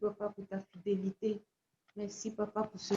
Papa, pour ta fidélité. Merci, Papa, pour ce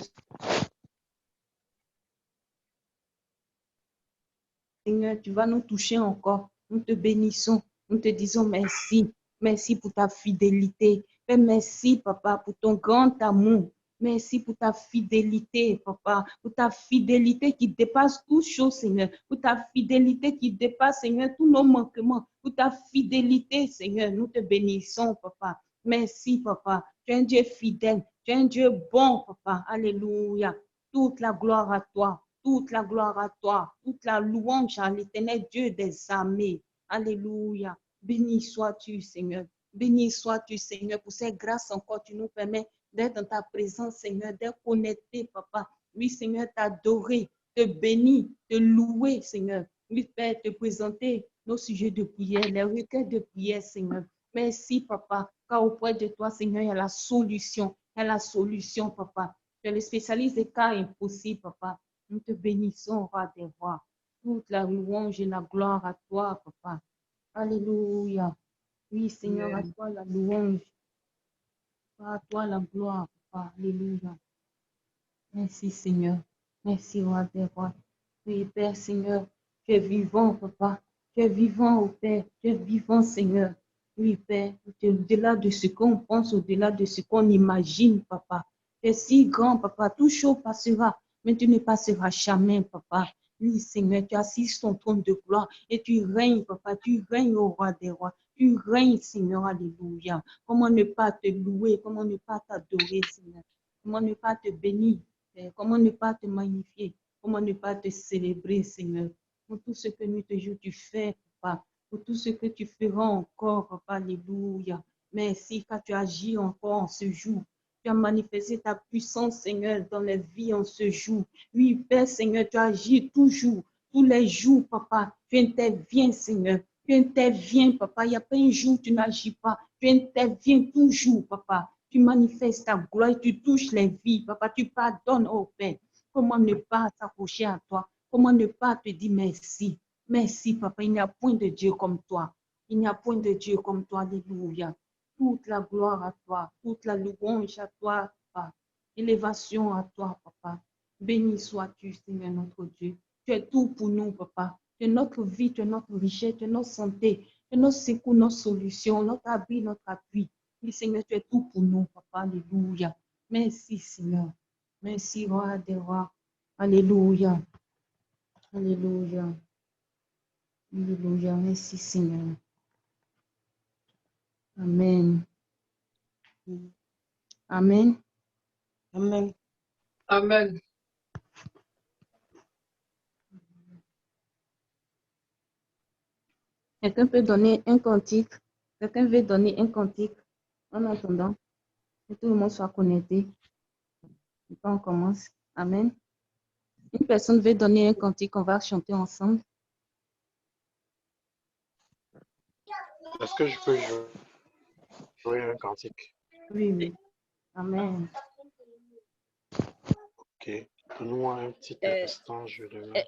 Seigneur, tu vas nous toucher encore. Nous te bénissons. Nous te disons merci. Merci pour ta fidélité. Père, merci, Papa, pour ton grand amour. Merci pour ta fidélité, Papa, pour ta fidélité qui dépasse toute chose, Seigneur. Pour ta fidélité qui dépasse, Seigneur, tous nos manquements. Pour ta fidélité, Seigneur, nous te bénissons, Papa. Merci, Papa. Tu es un Dieu fidèle. Tu es un Dieu bon, Papa. Alléluia. Toute la gloire à toi. Toute la gloire à toi, toute la louange à l'éternel Dieu des armées. Alléluia. Béni sois-tu, Seigneur. Béni sois-tu, Seigneur, pour cette grâce encore. Tu nous permets d'être dans ta présence, Seigneur, d'être connecté, Papa. Oui, Seigneur, t'adorer, te bénir, te louer, Seigneur. Oui, Père, te présenter nos sujets de prière, les requêtes de prière, Seigneur. Merci, Papa, car auprès de toi, Seigneur, il y a la solution. Il y a la solution, Papa. Tu es le spécialiste des cas impossibles, Papa. Nous te bénissons, roi des rois. Toute la louange et la gloire à toi, Papa. Alléluia. Oui, Seigneur, à toi la louange. À toi la gloire, Papa. Alléluia. Merci, Seigneur. Merci, roi des rois. Oui, Père, Seigneur, tu es vivant, Papa. Tu es vivant, oh Père. Tu es vivant, Seigneur. Oui, Père, au-delà de ce qu'on pense, au-delà de ce qu'on imagine, Papa. Tu es si grand, Papa. Tout chaud passera, mais tu ne passeras jamais, Papa. Oui, Seigneur, tu assises ton trône de gloire et tu règnes, Papa. Tu règnes au roi des rois. Tu règnes, Seigneur. Alléluia. Comment ne pas te louer? Comment ne pas t'adorer, Seigneur? Comment ne pas te bénir? Comment ne pas te magnifier? Comment ne pas te célébrer, Seigneur? Pour tout ce que nous te jouons, tu fais, Papa. Pour tout ce que tu feras encore, Papa. Alléluia. Merci car tu agis encore en ce jour. Tu as manifesté ta puissance, Seigneur, dans les vies en ce jour. Oui, Père, Seigneur, tu agis toujours, tous les jours, Papa. Tu interviens, Seigneur. Tu interviens, Papa. Il n'y a pas un jour où tu n'agis pas. Tu interviens toujours, Papa. Tu manifestes ta gloire, tu touches les vies, Papa. Tu pardonnes, oh Père. Comment ne pas s'approcher à toi? Comment ne pas te dire merci? Merci, Papa. Il n'y a point de Dieu comme toi. Il n'y a point de Dieu comme toi. Alléluia. Toute la gloire à toi, toute la louange à toi, Papa. Élévation à toi, Papa. Béni sois-tu, Seigneur notre Dieu. Tu es tout pour nous, Papa. Tu es notre vie, tu es notre richesse, tu es notre santé, tu es notre secours, notre solution, notre abri, notre appui. Oui, Seigneur, tu es tout pour nous, Papa. Alléluia. Merci, Seigneur. Merci, roi des rois. Alléluia. Alléluia. Alléluia. Merci, Seigneur. Amen. Amen. Amen. Amen. Quelqu'un peut donner un cantique? Quelqu'un veut donner un cantique en attendant que tout le monde soit connecté? Et puis on commence. Amen. Une personne veut donner un cantique, on va chanter ensemble. Est-ce que je peux jouer un cantique? Oui, oui. Amen. Ok. Donne-moi un petit instant, je le mets.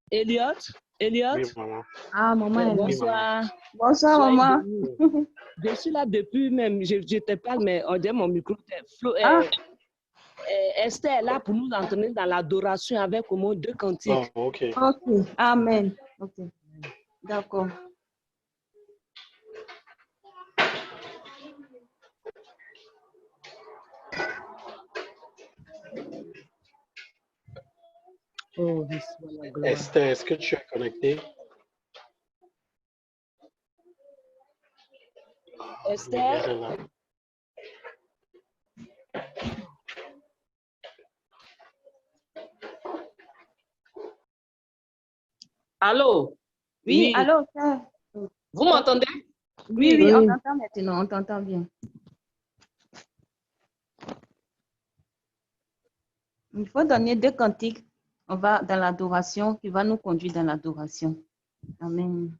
Elliot? Oui, maman. Ah, maman est là. Bonsoir. Bonsoir, Soyez maman. bénis. Je suis là depuis même, je te parle, mais on dirait mon micro. Esther est là pour nous entraîner dans l'adoration avec au moins 2 cantiques. Oh, ok. Ok. Amen. Ok. D'accord. Oh, reçois la gloire. Esther, est-ce que tu es connecté? Esther? Elle est là. Allô? Oui, allô, frère. Vous m'entendez? Oui, oui, on t'entend maintenant, on t'entend bien. Il faut donner 2 cantiques. On va dans l'adoration, qui va nous conduire dans l'adoration. Amen.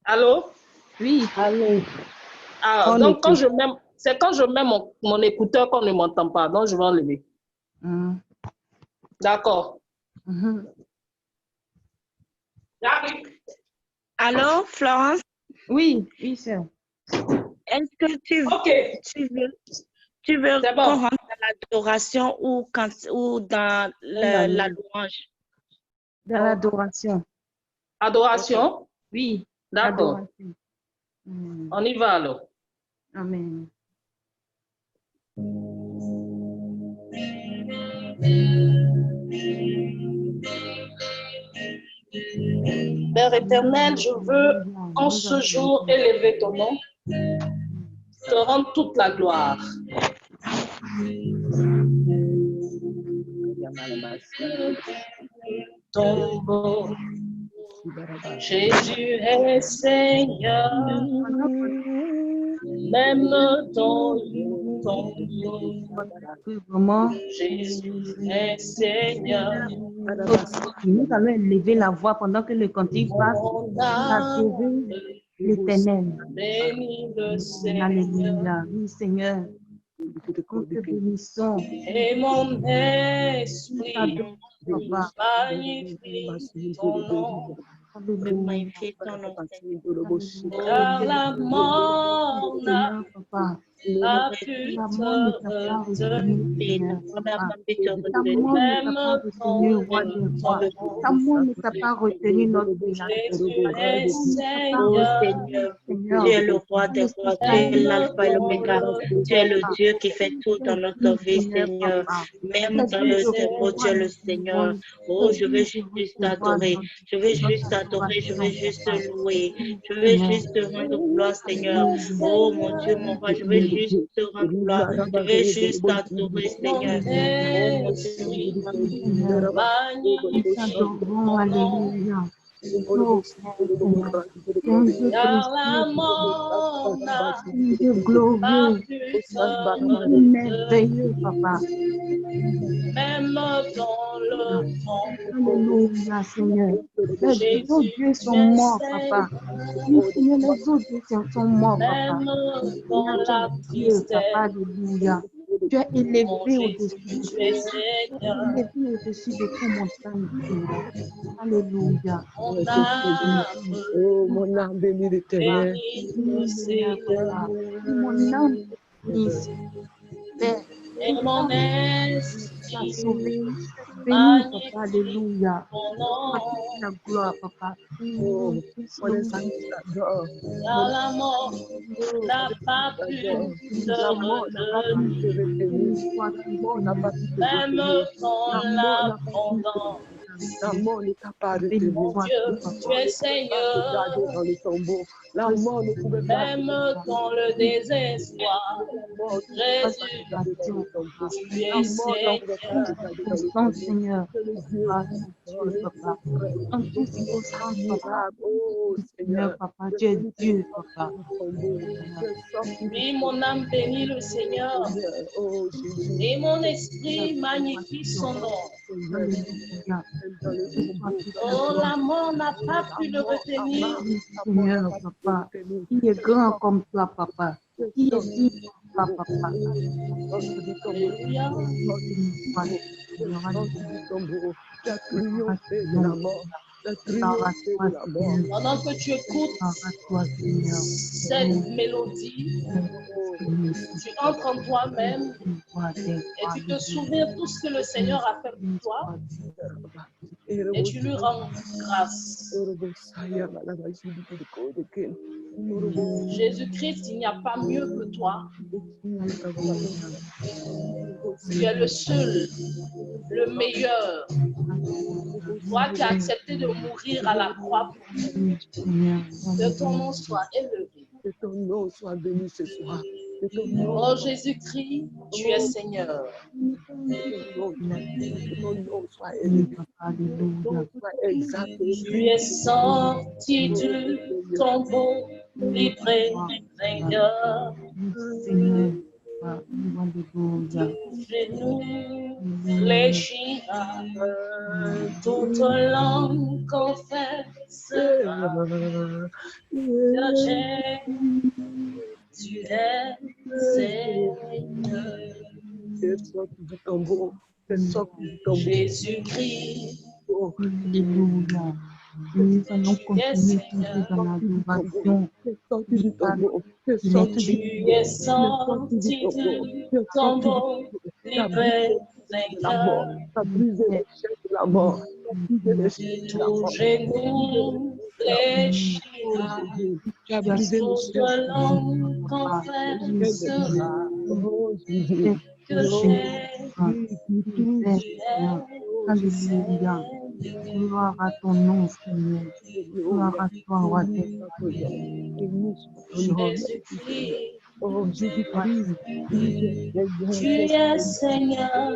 Allô? Oui. Allô? Ah, donc, c'est quand je mets mon écouteur qu'on ne m'entend pas. Donc, je vais enlever. D'accord. Mm-hmm. J'arrive. Alors, Florence, Oui, oui, sœur. est-ce que Ok, tu veux c'est qu'on bon. rentre dans l'adoration ou dans la louange? Dans l'adoration. Adoration. Oui, D'accord. l'adoration. Mm. On y va alors. Amen. Père éternel, je veux en ce jour élever ton nom, te rendre toute la gloire. Tombeau, Jésus est Seigneur, même dans le tombeau. Vraiment, Jésus est Seigneur, nous allons élever la voix pendant que le cantique passe. mon âme Adorer l'Éternel. bénit le Seigneur. Alléluia. Oui, Seigneur. Nous te bénissons. Et mon esprit Papa. magnifie ton nom, Alléluia. Magnifique ton nom, car la mort n'a Seigneur, Papa. pas pu La mort ne t'a pas te retenu, retenir. Seigneur, Papa. Seigneur. Ta mort ne t'a Même pas retenu, ton roi des rois. nom, Ta mort ne t'a pas retenu, notre créateur. Jésus est Oh Seigneur, Seigneur, Seigneur. tu es le roi des rois, tu es même l'alpha et dans l'oméga. le Tu es le tombeau. Dieu qui fait tout dans notre vie, Seigneur. Même dans le tombeau, tu es le Seigneur. Oh, je veux juste t'adorer. Je veux juste t'adorer. Je veux juste te louer. Je veux juste te rendre gloire, Seigneur. Oh mon Dieu, mon roi, je veux juste te rendre gloire. Je veux juste t'adorer, Seigneur. Oh mon Dieu, Magnifique T'adorons, ton nom, alléluia. Oh, Seigneur, tu es un Dieu car la précieux, mort n'a un Dieu pas glorieux, pu un te Dieu merveilleux, Papa. même dans le tombeau. Alléluia, Seigneur. Les autres Jésus dieux sont est morts, Papa. Oui, Seigneur, Seigneur, les autres dieux sont morts, Papa. même Il y dans a la que Dieu, Papa, tristesse. alléluia. Tu es Mon élevé Jésus, au-dessus de tu es tout. Tu es Seigneur, élevé au-dessus de tout montagne, Seigneur. Alléluia. mon âme Oh, mon âme bénit l'Éternel. bénit le Oui, Seigneur, Seigneur, Papa. Mon âme te bénit, Père. et mon Tu as esprit sauvé. Bénis, Papa, magnifie alléluia. ton Toi, toute nom, la gloire, Papa. Oh, mon esprit t'adore. car la mort Oh, n'a mon esprit pas pu t'adore. te La mort n'a pas pu te retenir, retenir. Toi, La mort n'a pas pu te même retenir. quand La mort la n'a pas pu te pendant. retenir. La mort ne t'a pas retenu. Mon bénis-toi, Dieu, La tu Papa. mort es ne pouvait pas te Seigneur, garder dans le tombeau. La mort ne pouvait pas te même garder. dans le désespoir. La mort ne pouvait pas te Jésus, garder dans le tombeau. tu La es mort ne pouvait pas te Seigneur, garder dans le Constant, tombeau. Seigneur. C'est le Dieu Papa, puissant, Dieu, le Papa. Dieu vrai, En le toute Dieu circonstance, Papa. admirable. Oh Seigneur, Seigneur, Papa, tu tu es es venu te Dieu, sortir Papa. du tombeau. Tu es sorti du oui, mon tombeau. âme bénit le Seigneur, Seigneur, oh Jésus, et mon La esprit magnifie son gloire, nom. Seigneur, alléluia. même dans le Toi, tombeau, toute la Oh, gloire. la mort n'a pas pu le la retenir, mort n'a Seigneur, pas pu te Papa. retenir. Qui est grand comme toi, Papa? Tu es Qui est sorti digne du comme tombeau. toi, Papa? Sorti du tombeau. Alléluia. Sorti du Bénis-toi, tombeau. Tu es Seigneur, sorti du tombeau. Tu as alléluia. triomphé de la mort. Tu as triomphé de la mort. Pendant que tu écoutes Toi, Seigneur. cette mélodie, tu entres en toi-même et tu te souviens de tout ce que le Seigneur a fait pour toi et tu lui rends grâce. Jésus-Christ, il n'y a pas mieux que toi. Tu es le seul, le meilleur. Toi qui as accepté de mourir à la croix pour nous. Que ton nom soit élevé. Que ton nom soit béni ce soir. Que ton Oh Jésus-Christ, tu es Seigneur. nom soit élevé. Que ton nom soit exalté. Tu es sorti du tombeau, livré, vainqueur. Genou fléchira, toute langue confessera que Jésus est Seigneur. Tu es sorti du tombeau. Tu es sorti du tombeau. Jésus-Christ, Alléluia. Nous allons Yes, continuer toujours dans l'adoration. Tu es sorti de tombeau, livré vainqueur. La mort, De tout genou fléchira, tu as brisé le ciel. toute langue confessera que tu es Alléluia. Gloire à ton nom, Seigneur. Gloire à toi, roi des Jésus-Christ. Oh, Jésus-Christ, Tu es Seigneur,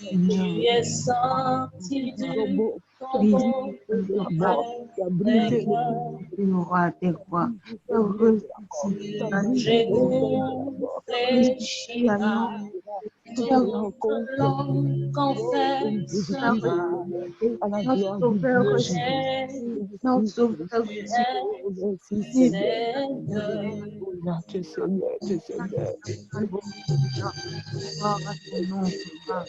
tu es sorti du tombeau, tu as brisé roi des rois. genou fléchira, toute langue confessera Notre sauveur ressuscité, notre sauveur ressuscité, Seigneur. Tu es Seigneur, tu es Seigneur. gloire à ton nom, Papa.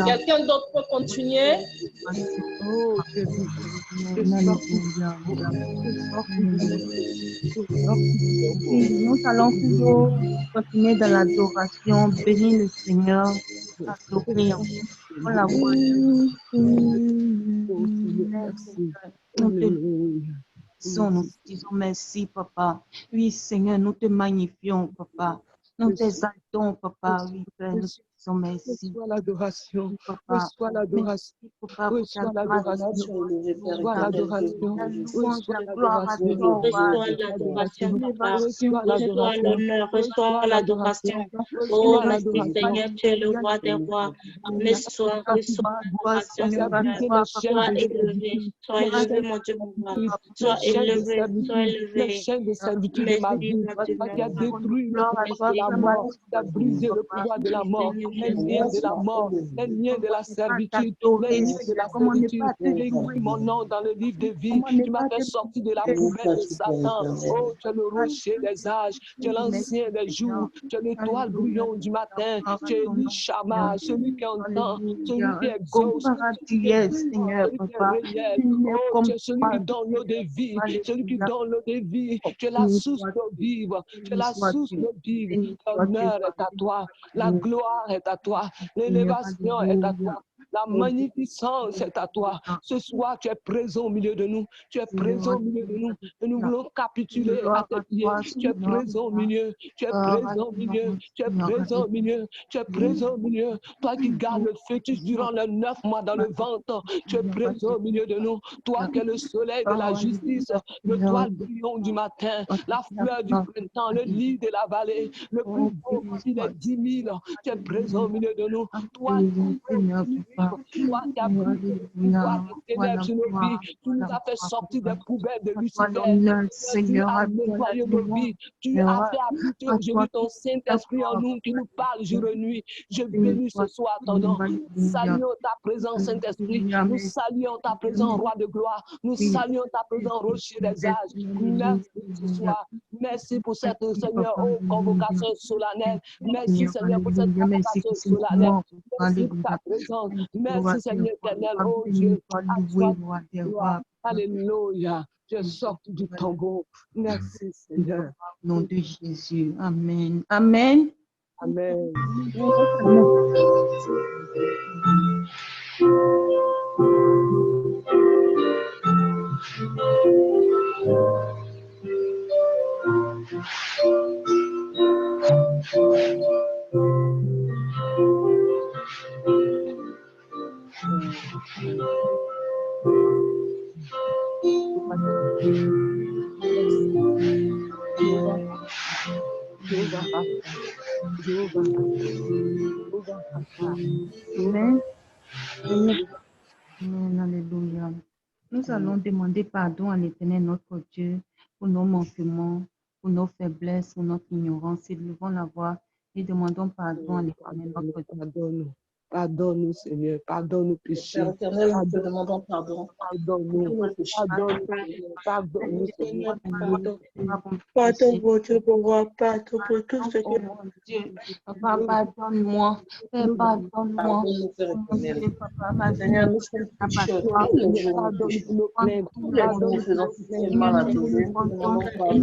Quelqu'un d'autre peut continuer? Oh Jésus, Nous allons toujours continuer dans l'adoration, bénir le Seigneur, adorer en la voix. Nous te disons merci, Papa. Oui, Seigneur, nous te magnifions, Papa. Nous t'exaltons, Papa. Oui, Père, nous te disons merci. Reçois l'adoration, Papa. reçois l'adoration, reçois l'adoration, reçois l'adoration, reçois l'adoration, Reçois l'adoration, Papa. Reçois l'honneur, reçois l'adoration. Oh, merci Seigneur, tu es le roi des rois. Reçois l'adoration, Seigneur. Sois élevé, mon Dieu, mon roi. Sois élevé, sois élevé. Les chaînes de servitude de ma vie, qui a détruit le pouvoir de la mort, qui a brisé le pouvoir de la mort, les liens de la mort, les liens de la servitude, les liens de la servitude. J'ai écrit mon nom dans le livre de vie. Tu m'as fait sortir de la poubelle de Satan. Oh, tu es le rocher des âges, tu es l'ancien des jours, tu es l'étoile brillante du matin, tu es Nishama, celui qui entend, celui qui exauce, celui qui est réel. Oh, tu es celui qui donne l'eau de vie, celui qui donne l'eau de vie. Tu es la source de vivre, tu es la source de vivre. L'honneur est à toi, la gloire est à toi, l'élévation est à toi. La magnificence est à toi. Ce soir, tu es présent au milieu de nous. Tu es présent au milieu de nous. Et nous voulons capituler à tes pieds. Tu es présent au milieu. Tu es présent au milieu. Tu es présent au milieu. Tu es présent au milieu. Toi qui gardes le fœtus durant les 9 mois dans le ventre, tu es présent au milieu de nous. Toi qui es le soleil de la justice, l'étoile brillante du matin, la fleur du printemps, le lit de la vallée, le plus beau parmi les 10 000. Tu es présent au milieu de nous. Toi qui as pris le pouvoir des ténèbres sur nos vies, tu nous as fait sortir des poubelles de Lucifer. Tu as nettoyé nos vies. Tu as fait habiter aujourd'hui ton Saint-Esprit en nous qui nous parle jour et nuit. Je bénis ce soir ton nom. Nous saluons ta présence, Saint-Esprit. Nous saluons ta présence, Roi de gloire. Nous saluons ta présence, Rocher des âges. Merci ce soir. Merci pour cette, Seigneur, convocation solennelle. Merci, Seigneur, pour cette convocation solennelle. Merci pour ta présence. Merci, Seigneur éternel. Oh Dieu, alléluia. Tu es sorti du tombeau. Merci, Seigneur. Au nom de Jésus. Amen. Amen. Amen. Amen. Amen. Alléluia. Nous allons demander pardon à l'Éternel, notre Dieu, pour nos manquements, pour nos faiblesses, pour notre ignorance. Élevons la voix et demandons pardon à l'Éternel, notre Dieu. Pardonne-nous, Seigneur. Pardonne nos péchés. Père éternel, nous te demandons pardon. Pardonne-nous. Tous nos péchés. Pardonne-nous, Seigneur. Pardonne-nous, Seigneur. Pardon. Pardon, mon Dieu, pour moi, pardon pour tout ce que Mon Dieu, papa, pardonne-moi. Père, pardonne-moi. Pardonne-nous, Père Mon Dieu, éternel. papa, ma vie Seigneur, nous sommes pécheurs. abattoir. Tous les jours, nous Pardonne péchons. nos plaintes. Tous les jours, nous faisons suffisamment à tes yeux. Nous te demandons pardon, Père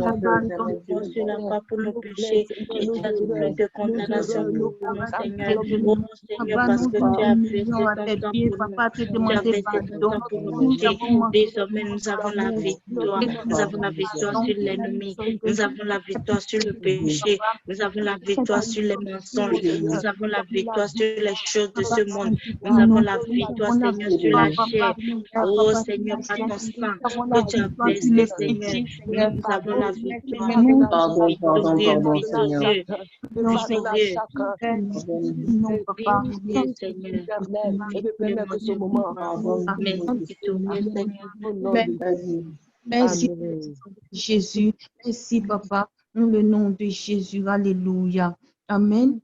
éternel. Dieu sur la croix pour nos péchés et tu as souffert de condamnation pour nous, Seigneur. Oh Seigneur, parce que tu as versé ton sang pour nous. Papa, te Tu as demander versé ton sang pour nos péchés. Désormais, nous avons la victoire. Nous avons la victoire sur l'ennemi. Nous avons la victoire sur le péché. Nous avons la victoire sur les mensonges. Nous avons la victoire sur les choses de ce monde. Nous avons la victoire, Seigneur, sur la chair. Oh Seigneur, par ton sang que tu as versé, Seigneur, nous avons la victoire. Pardon, pardon, pardon, Seigneur. Victorieux. non, papa. Victorieux, Seigneur. Permettre ce moment. Merci, victorieux, Seigneur. Merci, Jésus. Merci, papa. Dans le nom de Jésus. Alléluia. Amen.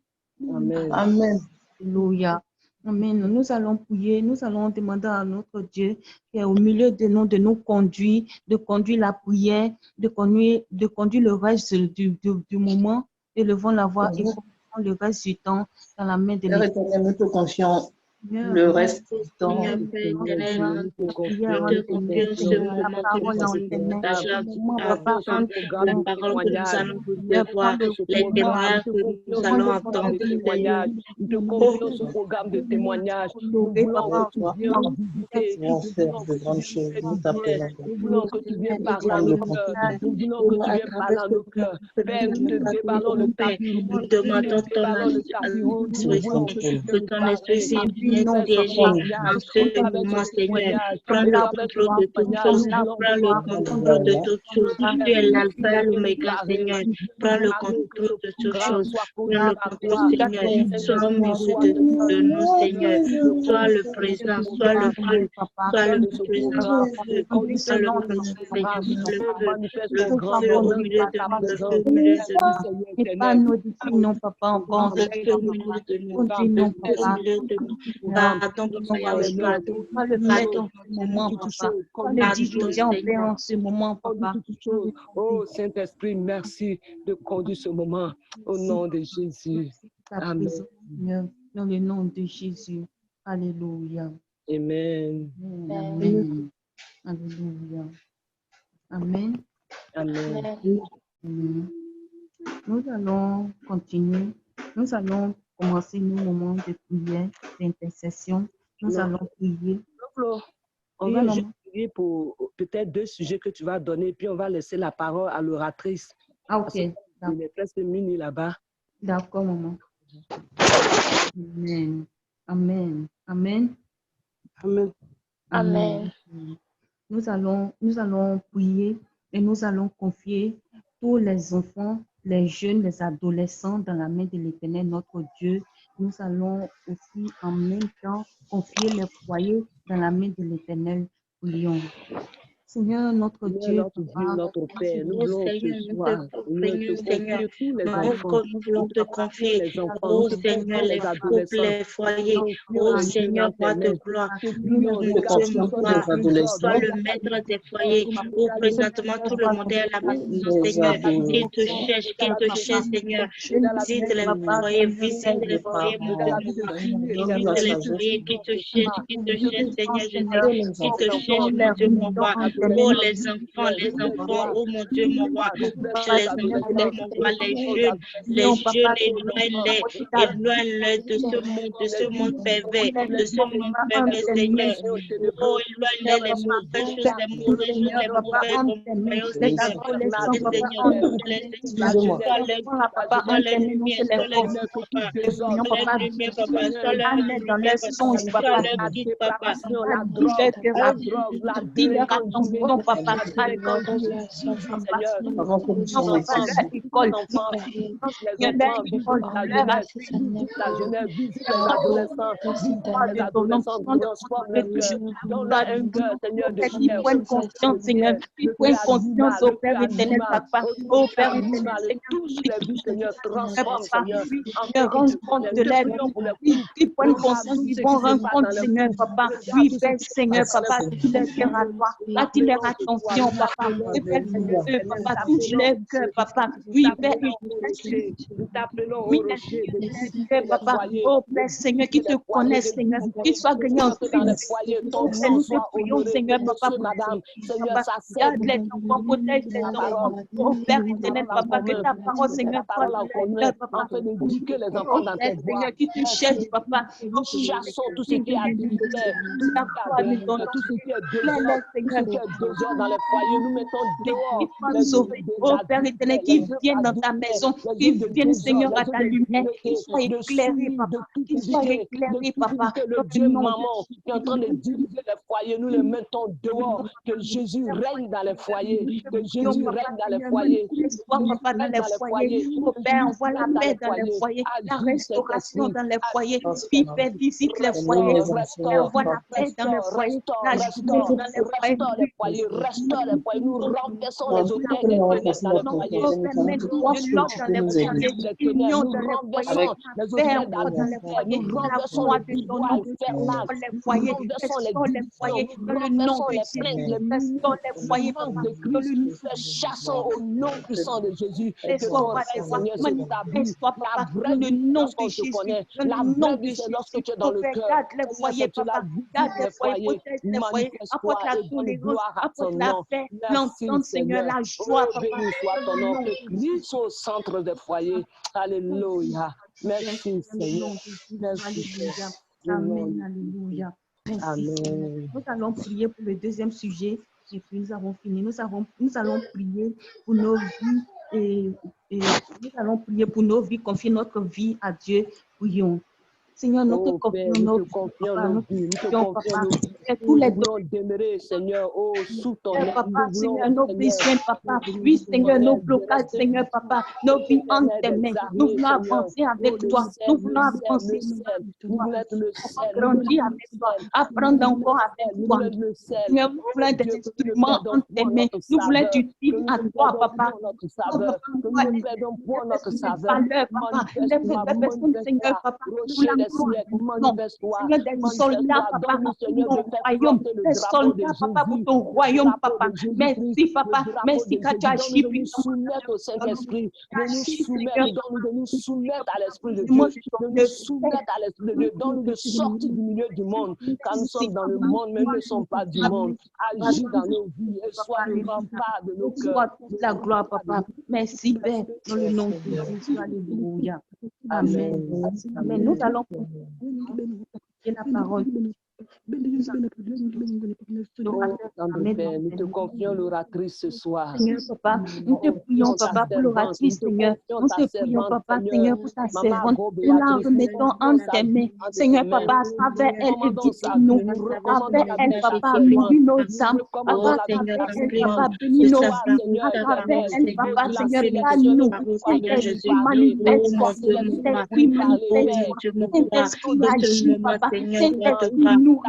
Amen. Amen. Alléluia. Amen. Nous allons prier, nous allons demander à notre Dieu qui est au milieu de nous de nous conduire, de conduire la prière, de conduire le reste du moment, élevons la voix et conduisons le reste du temps dans la main de Père l'Éternel. éternel, nous te confions le reste du temps. Seigneur, Père éternel, nous te confions ce moment que nous allons partager à apprendre la parole que nous allons recevoir, les témoignages que nous allons entendre. Nous te confions ce programme de témoignage. Nous voulons que tu viennes nous visiter. Nous allons faire de grandes choses. Nous t'appelons. Nous voulons que tu viennes parler à nos cœurs. Nous voulons que tu viennes parler à nos cœurs. Père, nous te déballons le tapis. Nous demandons que ton esprit vienne siéger en ce moment, Seigneur. Prends le contrôle de toutes choses. Prends le contrôle de toutes choses. Tu es l'alpha et l'oméga, Seigneur. Prends le contrôle de toutes choses. Prends le contrôle, Seigneur. Sois au milieu de nous, Seigneur. Sois le présent, sois le feu, sois le présent, sois le feu au milieu de nous, le feu au milieu de nous. Et pas nous non, papa, encore. Le feu au milieu de nous, le feu au milieu de nous. Pardon pour ce pardon. Pas le mettre en ce moment, papa. Pas le diriger en paix en ce moment, papa. Oh Saint-Esprit, merci de conduire ce moment au nom de Jésus. Amen. Dans le nom de Jésus. Alléluia. Amen. Amen. Alléluia. Amen. Amen. Amen. Nous allons continuer. Nous allons commencer nos moments de prière, d'intercession. Nous allons prier. On va juste prier pour peut-être 2 sujets que tu vas donner, puis on va laisser la parole à l'oratrice. Ah, ok. Il est presque minuit là-bas. D'accord, maman. Amen. Amen. Amen. Amen. Amen. Nous allons prier et nous allons confier tous les enfants, les jeunes, les adolescents dans la main de l'Éternel, notre Dieu. Nous allons aussi en même temps confier les foyers dans la main de l'Éternel. Prions. Seigneur, notre Dieu, notre Père, nous voulons nous voulons te confier, oh Seigneur, les couples, les foyers, oh Seigneur, roi de gloire, sois le maître des foyers, où présentement tout le monde est à la maison, Seigneur, qui te cherche, Seigneur, visite les foyers, visite les foyers, mon Dieu, visite les foyers qui te cherchent, Seigneur Jésus, qui te cherchent, mon Dieu, mon roi. Oh, les enfants, oh mon Dieu, mon roi, les enfants, mon roi, les jeunes, éloigne-les de ce monde pervers, Seigneur. Oh, éloigne-les les mauvaises choses, les mauvais compagnons, Seigneur. Sois les lumières, papa, sois leur guide, papa. maison, papa, à leur école, visite la jeunesse, visite les adolescents, visite les adolescents, donne-leur un cœur, Seigneur, de chair, prennent conscience, Seigneur, qu'ils prennent conscience au Père éternel, papa, au Père éternel, touche les vies, Seigneur, transforme, Seigneur, ils rendent compte de leur vie, ils prennent conscience, ils vont rendre compte, Seigneur, papa, oui, Père, Seigneur, papa, touche leur cœur à toi, attire leur attention, papa, papa, touche leur cœur, papa, oui, Père, nous t'appelons au rocher de disciple papa, oh Père, Seigneur, qui te connaissent, Seigneur, qui soit gagné en nous te prions, Seigneur, papa, madame, Seigneur, papa, ça garde les enfants, protège les enfants, oh Père éternel, papa, que ta parole, Seigneur, soit en papa, fait d'éduquer les enfants dans tes voies. Seigneur, qui te cherche, papa, Nous chassons tout ce qui est adultère, tout ce qui est désordre dans les foyers. Nous mettons dehors oh Père éternel, qui viennent dans ta maison, qui viennent, Seigneur, à ta lumière, qui soient éclairés, papa, qui soient éclairés, papa, le Dieu maman qui est en train de diriger les foyers, nous les mettons dehors, que Jésus règne dans les foyers, que Jésus règne dans les foyers, papa, dans les foyers, oh Père, envoie la paix dans les foyers, la restauration dans les foyers, Père, visite les foyers, envoie la paix dans les foyers, la joie dans les foyers, restaure les foyers, nous renversons les hôtels des ténèbres dans les foyers, nous renversons les foyers, les chassons au nom puissant de Jésus, que ton règne, Seigneur, s'établit. La vraie vie, lorsqu'on te connaît, la vraie vie, c'est lorsque tu es dans le cœur. Les foyers, papa, les foyers, manifeste-toi et donne gloire à ton nom. Merci, Seigneur, la joie, papa. Béni soit ton nom, que Christ au centre des foyers. Alléluia. Merci, Seigneur. Merci. Amen. Alléluia. Amen. Nous allons prier pour le deuxième sujet et puis nous avons fini. Nous allons prier pour nos vies et nous allons prier pour nos vies, confier notre vie à Dieu. Prions. Seigneur, nous te confions nos vies, et tous les demeurer, Seigneur, sous ton papa, Seigneur, nos besoins, papa, oui, Seigneur, nos blocages, Seigneur, papa, nos vies en tes mains, nous voulons avancer avec toi, nous voulons avancer, nous voulons grandir avec toi, apprendre encore avec toi, Seigneur, nous voulons des instruments en tes mains, nous voulons être utiles à toi, papa, nous plaidons pour notre saveur, papa, les personnes, Seigneur, papa, Seigneur, des soldats, papa, pour ton royaume, des soldats, papa, pour ton royaume, papa. Merci, papa. Merci que tu as agi. De nous soumettre au Saint-Esprit, de nous soumettre à l'Esprit de Dieu, de nous soumettre à l'Esprit de Dieu, donne-nous de sortir du milieu du monde, car nous sommes dans le monde, mais nous ne sommes pas du monde. Agis dans nos vies et sois le rempart de nos cœurs. Sois toute la gloire, papa. Merci, Père, dans le nom de Jésus. Alléluia. Amen. Amen. Nous allons la parole. Nous te confions l'oratrice ce soir. Seigneur, papa, nous te prions, papa, pour l'oratrice, Seigneur. Nous te prions, papa, Seigneur, pour ta servante. Nous la remettons en tes mains. Seigneur, papa, à travers elle, édite-nous. À travers elle, papa, bénis nos âmes. À travers elle, papa, bénis nos vies. À travers elle, papa, Seigneur, parle-nous. Saint-Esprit, manifeste-toi. Saint-Esprit, manifeste-toi. Saint-Esprit, agis, papa. Saint-Esprit, nous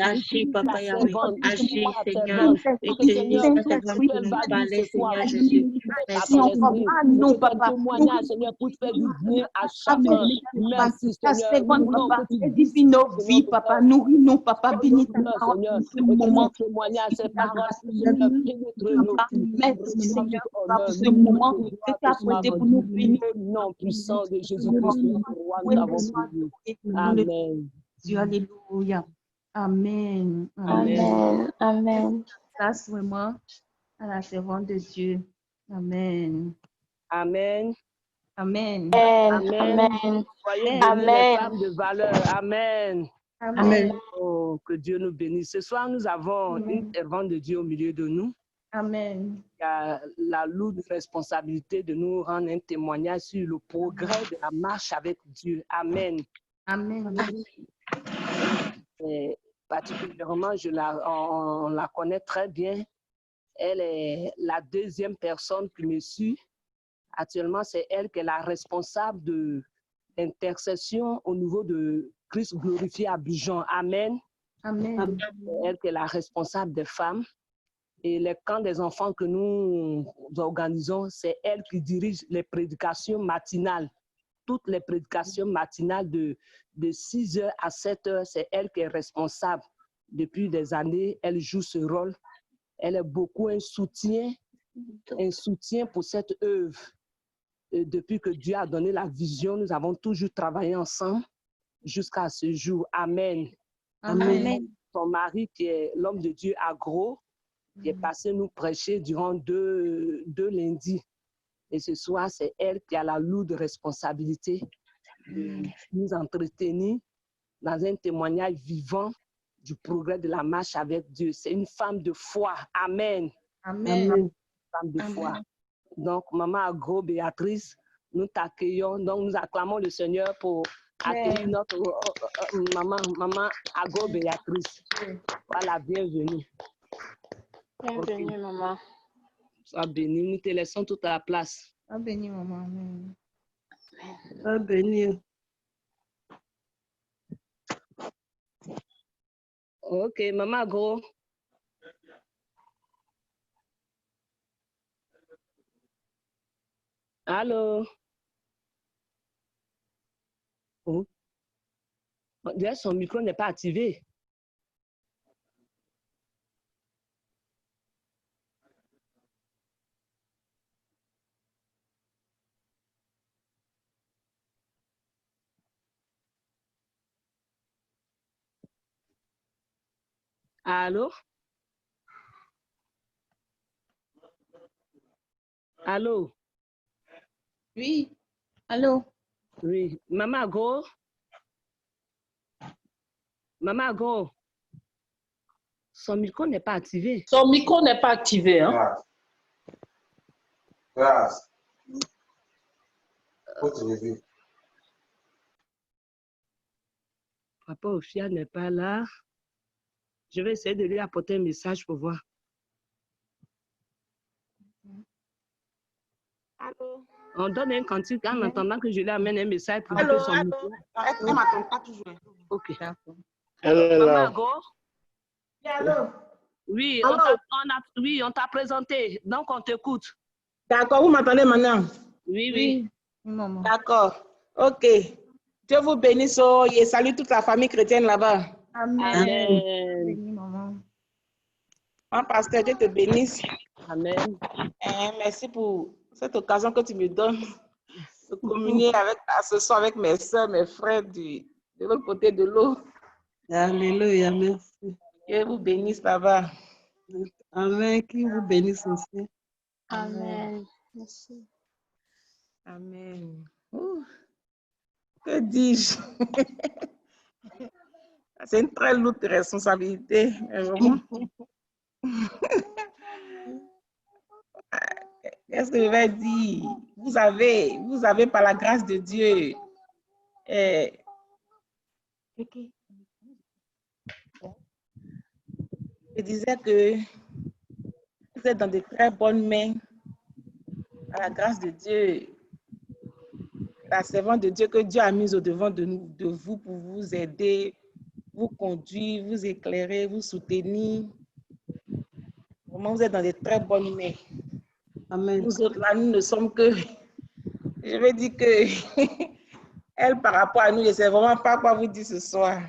agis, papa Yahweh, agis, Seigneur, et que Saint-Esprit nous parler, Seigneur Jésus. Merci, non, papa, Seigneur, pour faire du bien à chacun. Merci, Seigneur, papa, édifie nos vies, papa, nourris-nous, papa, bénis ta parole, ce moment, témoignage, ces paroles, Seigneur, pénètre nos vies. Merci, Seigneur, pour ce moment que tu as prêté pour nous bénir. Au nom puissant de Jésus-Christ, nous avons prié. Amen. Dieu, alléluia. Amen. Amen. Amen. Grâce vraiment à la servante de Dieu. Amen. Amen. Amen. Amen. Soyez Amen. des femmes de valeur. Amen. Amen. Oh, que Dieu nous bénisse. Ce soir, nous avons une servante de Dieu au milieu de nous. Amen. Il a la lourde responsabilité de nous rendre un témoignage sur le progrès de la marche avec Dieu. Amen. Amen. particulièrement, on la connaît très bien. Elle est la deuxième personne qui me suit. Actuellement, c'est elle qui est la responsable de l'intercession au niveau de Christ glorifié à Abidjan. Amen. Amen. C'est elle qui est la responsable des femmes. Et les camps des enfants que nous organisons, c'est elle qui dirige les prédications matinales. Toutes les prédications matinales de 6h à 7h, c'est elle qui est responsable. Depuis des années, elle joue ce rôle. Elle est beaucoup un soutien pour cette œuvre. Et depuis que Dieu a donné la vision, nous avons toujours travaillé ensemble jusqu'à ce jour. Amen. Amen. Son mari, qui est l'homme de Dieu Agro, qui est passé nous prêcher durant deux lundis. Et ce soir, c'est elle qui a la lourde responsabilité de nous entretenir dans un témoignage vivant du progrès de la marche avec Dieu. C'est une femme de foi. Amen. Amen. Une femme de foi. Donc, Maman Agro Béatrice, nous t'accueillons. Donc, nous acclamons le Seigneur pour accueillir notre Maman Agro Béatrice. Voilà, bienvenue. Bienvenue, Okay. maman. Sois bénie. Nous te laissons toute la place. Sois bénie, maman. Amen. Sois bénie. Ok, Maman Agro. Allô? Oh. D'ailleurs, son micro n'est pas activé. Allô? Allô? Oui. Allô? Oui. Maman Agro? Maman Agro? Son micro n'est pas activé. Son micro n'est pas activé. Hein? Grâce. Papa Ophia n'est pas là. Je vais essayer de lui apporter un message pour voir. Allô? On donne un cantique en attendant que je lui amène un message pour Allô, que son micro. Elle ne m'attend pas toujours. Ok. Elle est Maman là. Agro? Allô? Oui, Allô? on t'a présenté, donc on t'écoute. D'accord, vous m'entendez maintenant? Oui, oui. Maman. D'accord. Ok. Dieu vous bénisse et salue toute la famille chrétienne là-bas. Amen. Amen. Bénie, maman. Mon pasteur, Dieu te bénisse. Amen. Merci pour cette occasion que tu me donnes de communier ce soir avec mes soeurs, mes frères de l'autre côté de l'eau. Alléluia, merci. Dieu vous bénisse là-bas. Amen, qui vous bénisse aussi. Amen. Merci. Amen. Ouh. Que dis-je? C'est une très lourde responsabilité, mais vraiment. Qu'est-ce que je vais dire? Vous avez par la grâce de Dieu, je disais que vous êtes dans de très bonnes mains, par la grâce de Dieu, la servante de Dieu que Dieu a mise au-devant de vous pour vous aider, vous conduire, vous éclairer, vous soutenir. Vraiment, vous êtes dans de très bonnes mains. Amen. Nous autres, là, nous ne sommes que, je vais dire que, elle, par rapport à nous, je ne sais vraiment pas quoi vous dire ce soir.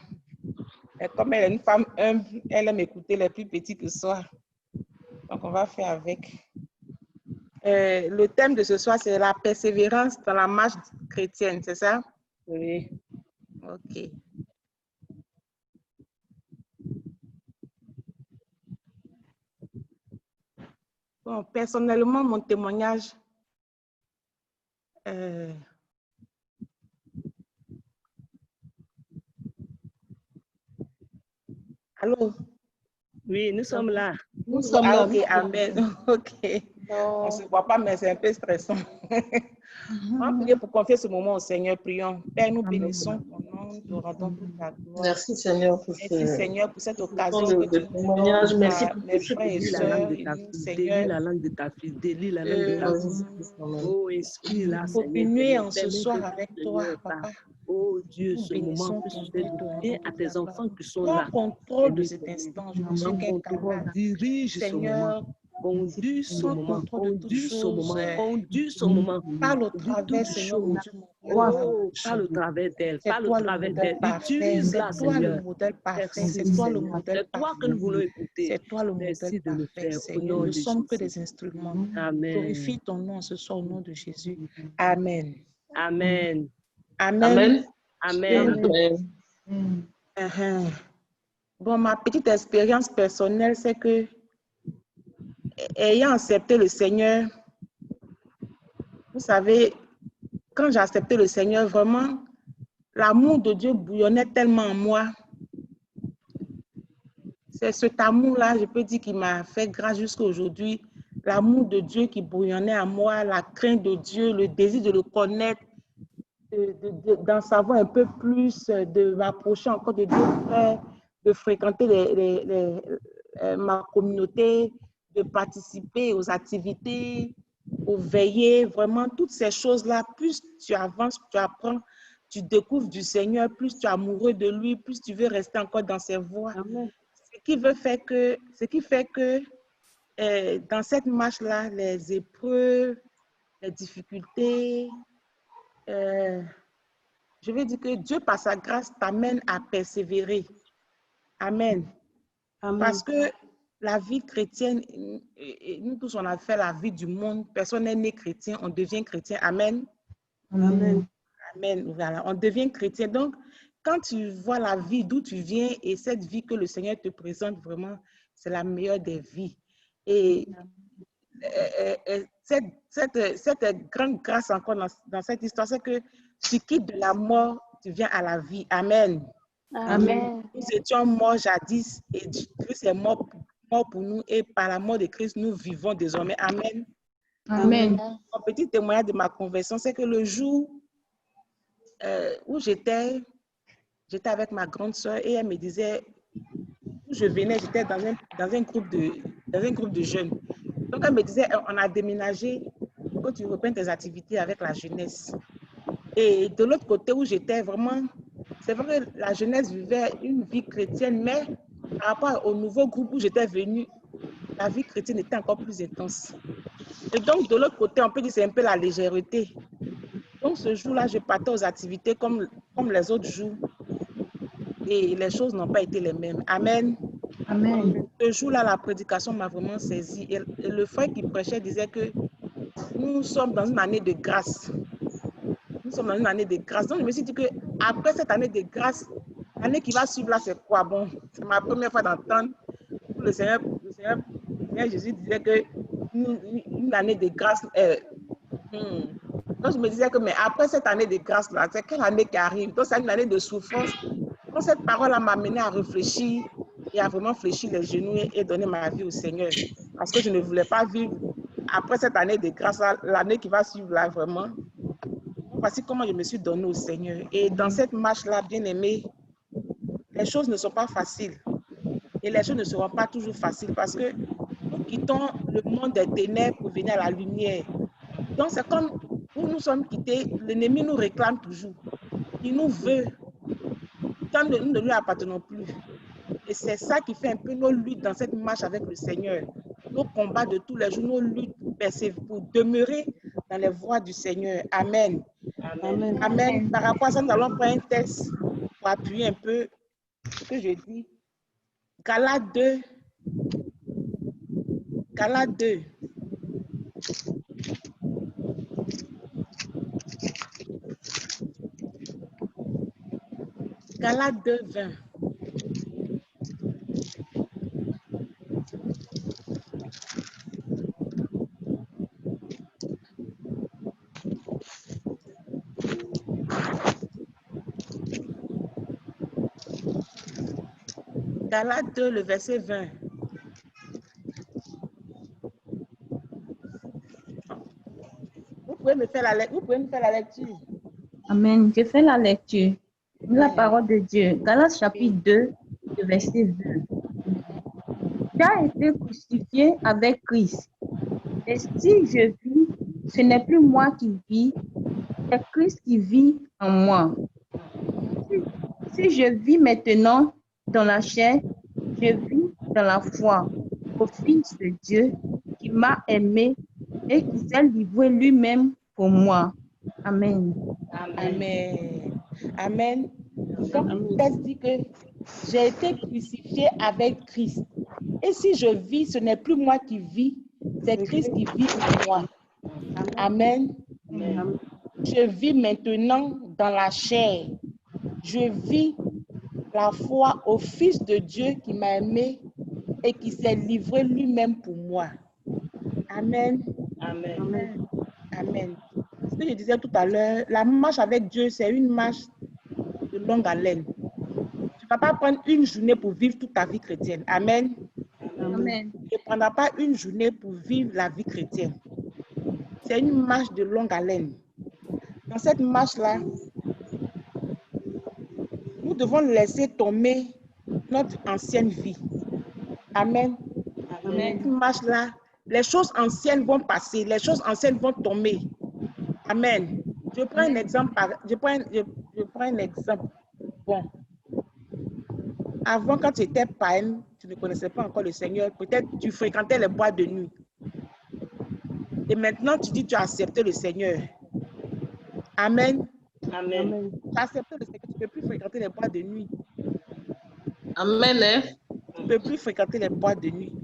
Mais comme elle est une femme humble, elle aime écouter les plus petits que soi. Donc, on va faire avec. Le thème de ce soir, c'est la persévérance dans la marche chrétienne, c'est ça? Oui. OK. Bon, personnellement, mon témoignage, allô? Oui, nous sommes là. Nous sommes là. OK, amen. OK. On ne se voit pas, mais c'est un peu stressant. On va prier pour confier ce moment au Seigneur. Prions. Père, nous bénissons ton nom. nous te rendons toute la gloire. Merci Seigneur pour Merci Seigneur pour cette occasion ce que tu nous témoignage. donnes, Merci pour mes tout ce frères et Délie la langue sœurs, de et ta nous, fille, Seigneur. délie la langue de ta fille, délie la langue de ta fille. Oh, inspire-la, Seigneur. Continuer en ce Permets soir que, avec Seigneur, toi, par papa. oh Dieu, Nous ce moment bénissons puisse ton nom faire et te du rendons bien à toute tes la gloire. enfants qui sont Prends là. contrôle de Seigneur, cet instant. Je ne prends suis qu'un contrôle, canal. dirige ce moment. Seigneur, Conduis ce prends moment, contrôle de toutes conduis ce choses. moment, conduis ce moment. Parle au Conduis travers, toutes Seigneur mon choses. Dieu, mon roi, de ma Oh, bouche. parle au travers d'elle, C'est parle au toi le travers modèle d'elle. parfait. Utilise-la, C'est toi le Seigneur. modèle parfait. Merci, C'est toi le Seigneur. modèle C'est toi que nous parfait. voulons écouter. C'est toi le modèle Merci de le parfait, faire au Seigneur. nom Nous ne de sommes que Jésus. des instruments. Amen. Glorifie ton nom ce soir au nom de Jésus. Amen. Amen. Amen. Amen. Bon, ma petite expérience personnelle, c'est que, ayant accepté le Seigneur, vous savez, quand j'ai accepté le Seigneur, vraiment, l'amour de Dieu bouillonnait tellement en moi. C'est cet amour-là, je peux dire, qui m'a fait grâce jusqu'à aujourd'hui. L'amour de Dieu qui bouillonnait en moi, la crainte de Dieu, le désir de le connaître, d'en savoir un peu plus, de m'approcher encore de Dieu frère, de fréquenter ma communauté, de participer aux activités, aux veillées, vraiment toutes ces choses-là, plus tu avances, tu apprends, tu découvres du Seigneur, plus tu es amoureux de lui, plus tu veux rester encore dans ses voies. Ce qui fait que dans cette marche-là, les épreuves, les difficultés, je veux dire que Dieu, par sa grâce, t'amène à persévérer. Amen. Parce que la vie chrétienne, nous tous, on a fait la vie du monde. Personne n'est né chrétien, on devient chrétien. Amen. Amen. Amen. Voilà, on devient chrétien. Donc, quand tu vois la vie d'où tu viens et cette vie que le Seigneur te présente, vraiment, c'est la meilleure des vies. Et cette grande grâce encore dans cette histoire, c'est que tu quittes de la mort, tu viens à la vie. Amen. Amen. Nous étions morts jadis et Christ est mort pour nous et par la mort de Christ, nous vivons désormais. Amen. Amen. Mon petit témoignage de ma conversion, c'est que le jour où j'étais avec ma grande soeur et elle me disait, où je venais, j'étais dans un groupe de jeunes. Donc elle me disait, on a déménagé, quand tu reprennes tes activités avec la jeunesse. Et de l'autre côté où j'étais, vraiment, c'est vrai que la jeunesse vivait une vie chrétienne, mais par rapport au nouveau groupe où j'étais venue, la vie chrétienne était encore plus intense. Et donc, de l'autre côté, on peut dire que c'est un peu la légèreté. Donc, ce jour-là, je partais aux activités comme les autres jours. Et les choses n'ont pas été les mêmes. Amen. Amen. Ce jour-là, la prédication m'a vraiment saisi. Et le frère qui prêchait disait que nous sommes dans une année de grâce. Nous sommes dans une année de grâce. Donc, je me suis dit qu'après cette année de grâce, l'année qui va suivre là, c'est quoi? Bon, c'est ma première fois d'entendre le Seigneur Jésus disait que une année de grâce. Donc, je me disais que, mais après cette année de grâce là, c'est quelle année qui arrive? Donc, c'est une année de souffrance. Donc, cette parole m'a amené à réfléchir et à vraiment fléchir les genoux et donner ma vie au Seigneur. Parce que je ne voulais pas vivre après cette année de grâce, l'année qui va suivre là, vraiment. Voici comment je me suis donné au Seigneur. Et dans cette marche-là, bien aimé, les choses ne sont pas faciles. Et les choses ne seront pas toujours faciles parce que nous quittons le monde des ténèbres pour venir à la lumière. Donc, c'est comme où nous sommes quittés, l'ennemi nous réclame toujours. Il nous veut. Quand nous ne lui appartenons plus. Et c'est ça qui fait un peu nos luttes dans cette marche avec le Seigneur. Nos combats de tous les jours, nos luttes pour demeurer dans les voies du Seigneur. Amen. Amen. Amen. Par rapport à ça, nous allons prendre un texte pour appuyer un peu ce que je dis. Galates 2. Galates 2. Galates 2, 20. Galates 2, le verset 20. Vous pouvez me faire la lecture. Amen. Je fais la lecture. La parole de Dieu, Galates chapitre 2, le verset 2. Tu as été crucifié avec Christ. Et si je vis, ce n'est plus moi qui vis, c'est Christ qui vit en moi. Si je vis maintenant dans la chair, je vis dans la foi au Fils de Dieu qui m'a aimé et qui s'est livré lui-même pour moi. Amen. Amen. Amen. Donc, le texte dit que j'ai été crucifié avec Christ. Et si je vis, ce n'est plus moi qui vis, c'est Christ qui vit en moi. Amen. Amen. Je vis maintenant dans la chair. Je vis la foi au Fils de Dieu qui m'a aimé et qui s'est livré lui-même pour moi. Amen. Amen. Amen. Ce que je disais tout à l'heure, la marche avec Dieu, c'est une marche de longue haleine. Tu ne vas pas prendre une journée pour vivre toute ta vie chrétienne. Amen. Amen. Tu ne prendras pas une journée pour vivre la vie chrétienne. C'est une marche de longue haleine. Dans cette marche-là, nous devons laisser tomber notre ancienne vie. Amen. Amen. Cette marche-là, les choses anciennes vont passer, les choses anciennes vont tomber. Amen. Je prends un exemple. Je prends un exemple. Bon. Avant, quand tu étais païen, tu ne connaissais pas encore le Seigneur. Peut-être tu fréquentais les boîtes de nuit. Et maintenant, tu dis que tu as accepté le Seigneur. Amen. Amen. Tu as accepté le Seigneur. Tu ne peux plus fréquenter les boîtes de nuit. Amen. Hein? Tu ne peux plus fréquenter les boîtes de nuit.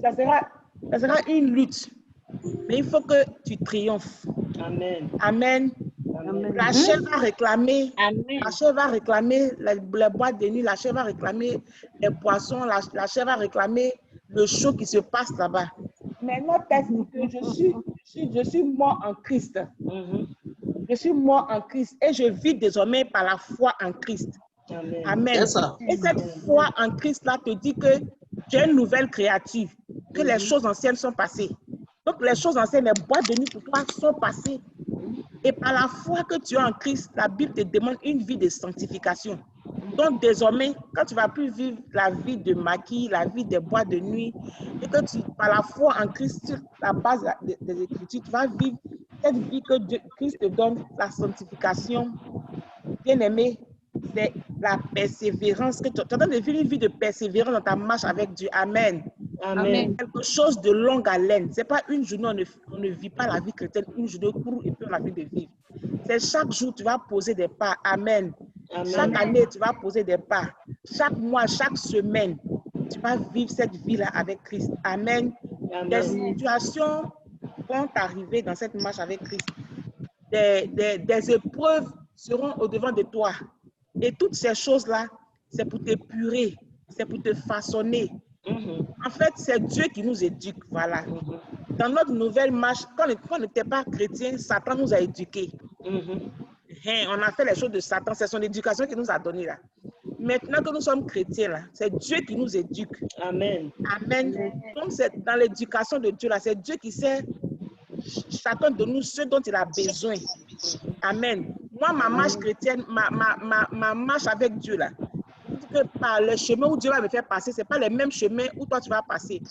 Ça sera une lutte. Mais il faut que tu triomphes. Amen. Amen. Amen. La chair va réclamer. Amen. La chair va réclamer les boîtes de nuit. La chair va réclamer les poissons. La chair va réclamer le show qui se passe là-bas. Mais notre texte dit que je suis mort en Christ. Je suis mort en Christ et je vis désormais par la foi en Christ. Amen. Amen. C'est ça. Et cette foi en Christ là te dit que tu es une nouvelle créature, que les choses anciennes sont passées. Donc les choses anciennes, les boîtes de nuit pour toi sont passées. Et par la foi que tu as en Christ, la Bible te demande une vie de sanctification. Donc désormais, quand tu ne vas plus vivre la vie de maquis, la vie des boîtes de nuit, et que tu, par la foi en Christ, sur la base des Écritures, tu vas vivre cette vie que Christ te donne, la sanctification. Bien-aimé, c'est la persévérance que tu as besoin de vivre une vie de persévérance dans ta marche avec Dieu. Amen. Amen. Quelque chose de longue haleine. Ce n'est pas une journée, on ne vit pas la vie chrétienne, une journée court et puis on a envie de vivre. C'est chaque jour, tu vas poser des pas. Amen. Amen. Chaque année, tu vas poser des pas. Chaque mois, chaque semaine, tu vas vivre cette vie-là avec Christ. Amen. Amen. Des situations vont arriver dans cette marche avec Christ. Des épreuves seront au-devant de toi. Et toutes ces choses-là, c'est pour t'épurer, c'est pour te façonner. En fait, c'est Dieu qui nous éduque. Voilà. Dans notre nouvelle marche, quand on n'était pas chrétien, Satan nous a éduqués. On a fait les choses de Satan, c'est son éducation qu'il nous a donné là. Maintenant que nous sommes chrétiens là, c'est Dieu qui nous éduque. Amen. Amen. Donc c'est dans l'éducation de Dieu là, c'est Dieu qui sait chacun de nous ce dont il a besoin. Amen. Moi, ma marche chrétienne, ma marche avec Dieu là, que par le chemin où Dieu va me faire passer, ce n'est pas le même chemin où toi tu vas passer.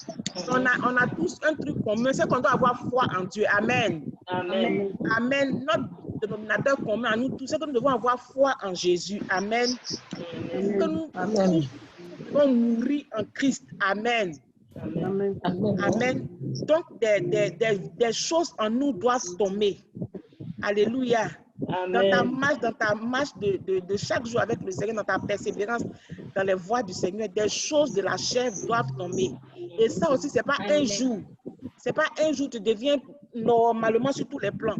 On a tous un truc commun, c'est qu'on doit avoir foi en Dieu. Amen. Amen. Amen. Notre dénominateur commun à nous tous, c'est que nous devons avoir foi en Jésus. Amen. Que nous devons mourir en Christ. Amen. Amen. Amen. Donc, des choses en nous doivent tomber. Alléluia. Amen. Dans ta marche de chaque jour avec le Seigneur, dans ta persévérance, dans les voies du Seigneur, des choses de la chair doivent tomber. Et ça aussi, ce n'est pas un jour. Ce n'est pas un jour, tu deviens normalement sur tous les plans.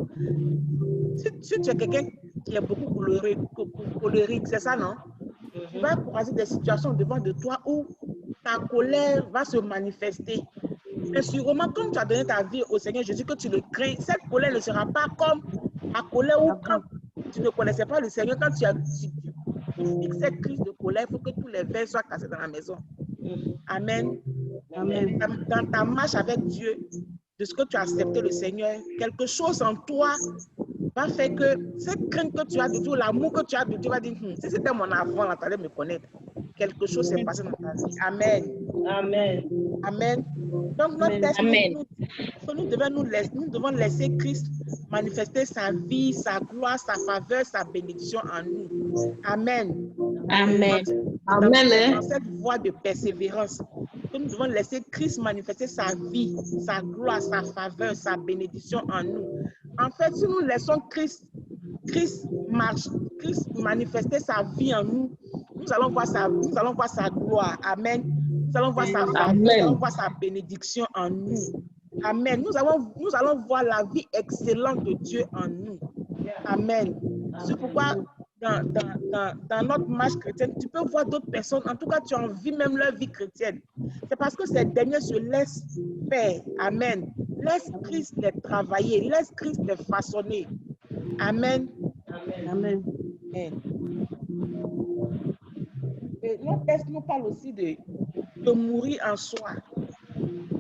Si tu es quelqu'un qui est beaucoup colérique, c'est ça, non? Tu vas croiser des situations devant de toi où ta colère va se manifester. Mais sûrement, comme tu as donné ta vie au Seigneur Jésus, que tu le crains, cette colère ne sera pas comme la colère où quand tu ne connaissais pas le Seigneur, quand tu cette crise de colère, il faut que tous les verres soient cassés dans la maison. Amen. Amen. Dans ta marche avec Dieu, de ce que tu as accepté le Seigneur, quelque chose en toi va faire que cette crainte que tu as de Dieu, l'amour que tu as de Dieu, va dire, si c'était mon enfant, là, tu allais me connaître. Quelque chose s'est passé dans ta vie. Amen. Amen. Amen. Donc, notre test, nous devons laisser Christ manifester sa vie, sa gloire, sa faveur, sa bénédiction en nous. Amen. Amen. Dans cette voie de persévérance, nous devons laisser Christ manifester sa vie, sa gloire, sa faveur, sa bénédiction en nous. En fait, si nous laissons Christ manifester sa vie en nous, nous allons voir sa gloire. Amen. Nous allons voir sa faveur, nous allons voir sa bénédiction en nous. Amen. Nous allons voir la vie excellente de Dieu en nous. Amen. C'est pourquoi dans notre marche chrétienne, tu peux voir d'autres personnes, en tout cas tu envies même leur vie chrétienne. C'est parce que ces derniers se laissent faire. Amen. Laisse Christ les travailler, laisse Christ les façonner. Amen. Amen. Amen. Et notre texte nous parle aussi de mourir en soi.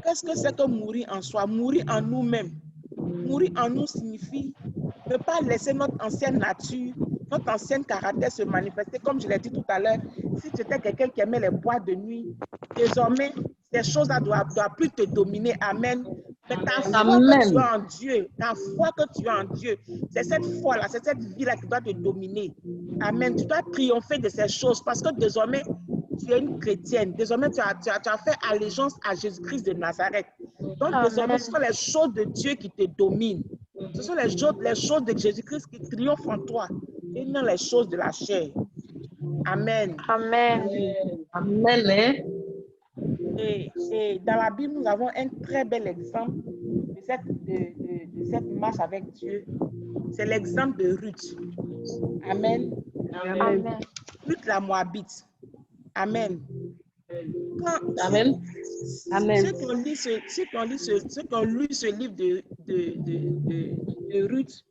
Qu'est-ce que c'est que mourir en soi? Mourir en nous-mêmes. Mourir en nous signifie ne pas laisser notre ancienne nature, notre ancien caractère se manifester. Comme je l'ai dit tout à l'heure, si tu étais quelqu'un qui aimait les boîtes de nuit, désormais, ces choses-là ne doivent plus te dominer. Amen. Mais ta foi que tu as en Dieu, ta foi que tu as en Dieu, c'est cette foi-là, c'est cette vie-là qui doit te dominer. Amen. Tu dois triompher de ces choses parce que désormais, tu es une chrétienne. Désormais, tu as fait allégeance à Jésus-Christ de Nazareth. Donc, désormais, ce sont les choses de Dieu qui te dominent. Ce sont les choses de Jésus-Christ qui triomphent en toi et non les choses de la chair. Amen. Amen. Amen. Et dans la Bible, nous avons un très bel exemple de cette marche avec Dieu. C'est l'exemple de Ruth. Amen. Amen. Ruth la Moabite. Amen. Amen. Amen. Ceux qui ont lu ce livre de Ruth,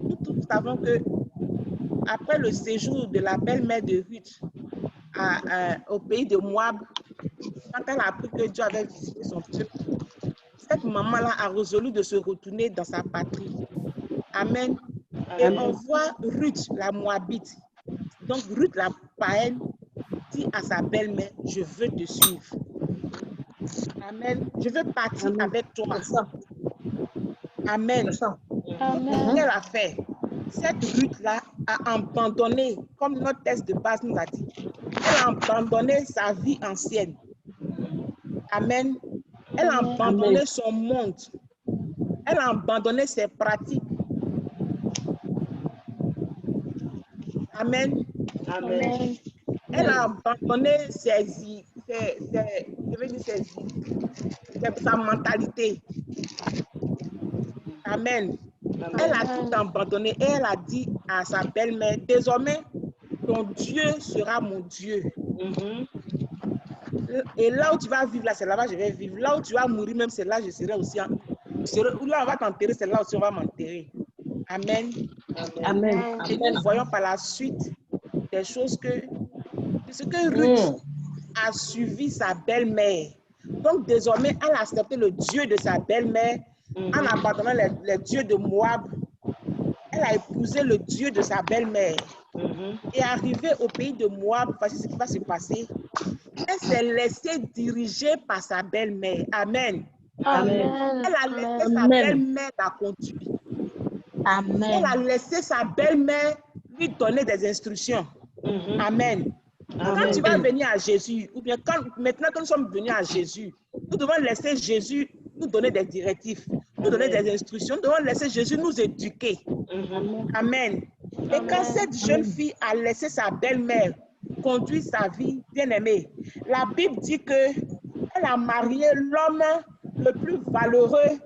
nous tous savons que après le séjour de la belle-mère de Ruth au pays de Moab, quand elle a appris que Dieu avait visité son peuple, cette maman-là a résolu de se retourner dans sa patrie. Amen. Et on voit Ruth, la Moabite. Donc Ruth, la païenne, dit à sa belle-mère, je veux te suivre. Amen. Je veux partir avec toi. Amen. Amen. Qu'elle a fait? Cette Ruth-là a abandonné, comme notre texte de base nous a dit, elle a abandonné sa vie ancienne. Amen. Elle a abandonné son monde. Elle a abandonné ses pratiques. Amen. Amen. Elle a abandonné sa mentalité. Amen. Elle a tout abandonné et elle a dit à sa belle-mère, désormais, ton Dieu sera mon Dieu. Et là où tu vas vivre, là, c'est là-bas que je vais vivre. Là où tu vas mourir, même c'est là je serai aussi. Là on va t'enterrer, c'est là aussi on va m'enterrer. Amen. Amen. Et nous voyons par la suite des choses que Ruth a suivi sa belle-mère. Donc désormais, elle a accepté le Dieu de sa belle-mère en abandonnant les dieux de Moab. Elle a épousé le Dieu de sa belle-mère. Et arrivée au pays de Moab, voici ce qui va se passer. Elle s'est laissée diriger par sa belle-mère. Amen. Amen. Elle a laissé sa belle-mère la conduire. Amen. Elle a laissé sa belle-mère lui donner des instructions. Amen. Quand tu vas venir à Jésus, ou bien maintenant que nous sommes venus à Jésus, nous devons laisser Jésus nous donner des directives, nous donner des instructions, nous devons laisser Jésus nous éduquer. Amen. Et quand cette jeune fille a laissé sa belle-mère conduire sa vie, bien-aimée, la Bible dit qu'elle a marié l'homme le plus valeureux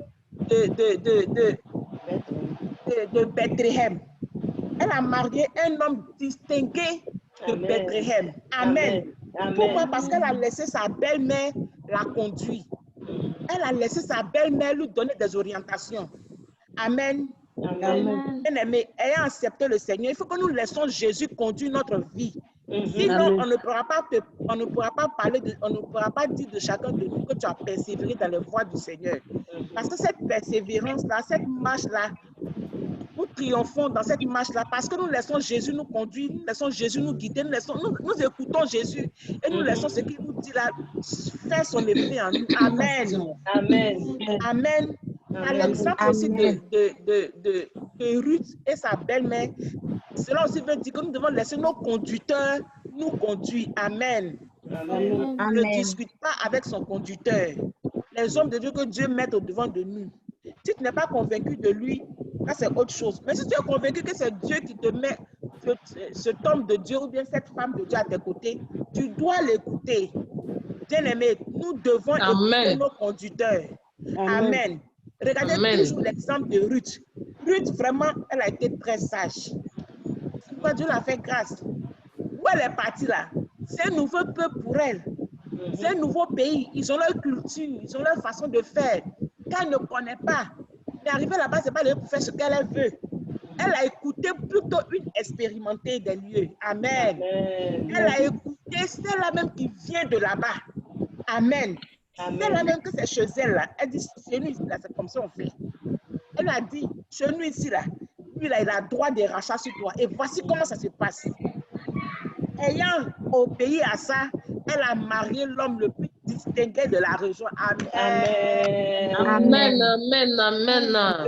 de Bethléem. Elle a marié un homme distingué de Bethléem. Amen. Pourquoi? Parce qu'elle a laissé sa belle-mère la conduire. Elle a laissé sa belle-mère lui donner des orientations. Amen. Bien-aimé, ayant accepté le Seigneur, il faut que nous laissons Jésus conduire notre vie. Sinon, on ne pourra pas dire de chacun de nous que tu as persévéré dans les voies du Seigneur. Parce que cette persévérance-là, cette marche-là, nous triomphons dans cette marche-là parce que nous laissons Jésus nous conduire, nous laissons Jésus nous guider, nous écoutons Jésus et nous laissons ce qu'il nous dit là faire son effet en nous. Amen. Amen. Amen. À l'exemple aussi de Ruth et sa belle-mère, cela aussi veut dire que nous devons laisser nos conducteurs nous conduire. Amen. Amen. Ne discute pas avec son conducteur. Les hommes de Dieu que Dieu met au devant de nous. Si tu n'es pas convaincu de lui, là c'est autre chose. Mais si tu es convaincu que c'est Dieu qui te met cet homme de Dieu ou bien cette femme de Dieu à tes côtés, tu dois l'écouter. Bien-aimé, nous devons écouter nos conducteurs. Amen. Regardez toujours l'exemple de Ruth. Ruth, vraiment, elle a été très sage. C'est pourquoi Dieu l'a fait grâce. Où elle est partie là? C'est un nouveau peuple pour elle. C'est un nouveau pays. Ils ont leur culture, ils ont leur façon de faire. Qu'elle ne connaît pas. Mais arriver là-bas, ce n'est pas pour faire ce qu'elle veut. Elle a écouté plutôt une expérimentée des lieux. Amen. Elle a écouté celle-là même qui vient de là-bas. Amen. Celle-là même que c'est chez elle là. Elle dit, chez nous ici là, c'est comme ça on fait. Elle a dit, chez nous ici là, lui là, il a droit de rachat sur toi. Et voici comment ça se passe. Ayant obéi à ça, elle a marié l'homme le plus distingué de la région. Amen. Amen. Amen. Amen. Amen.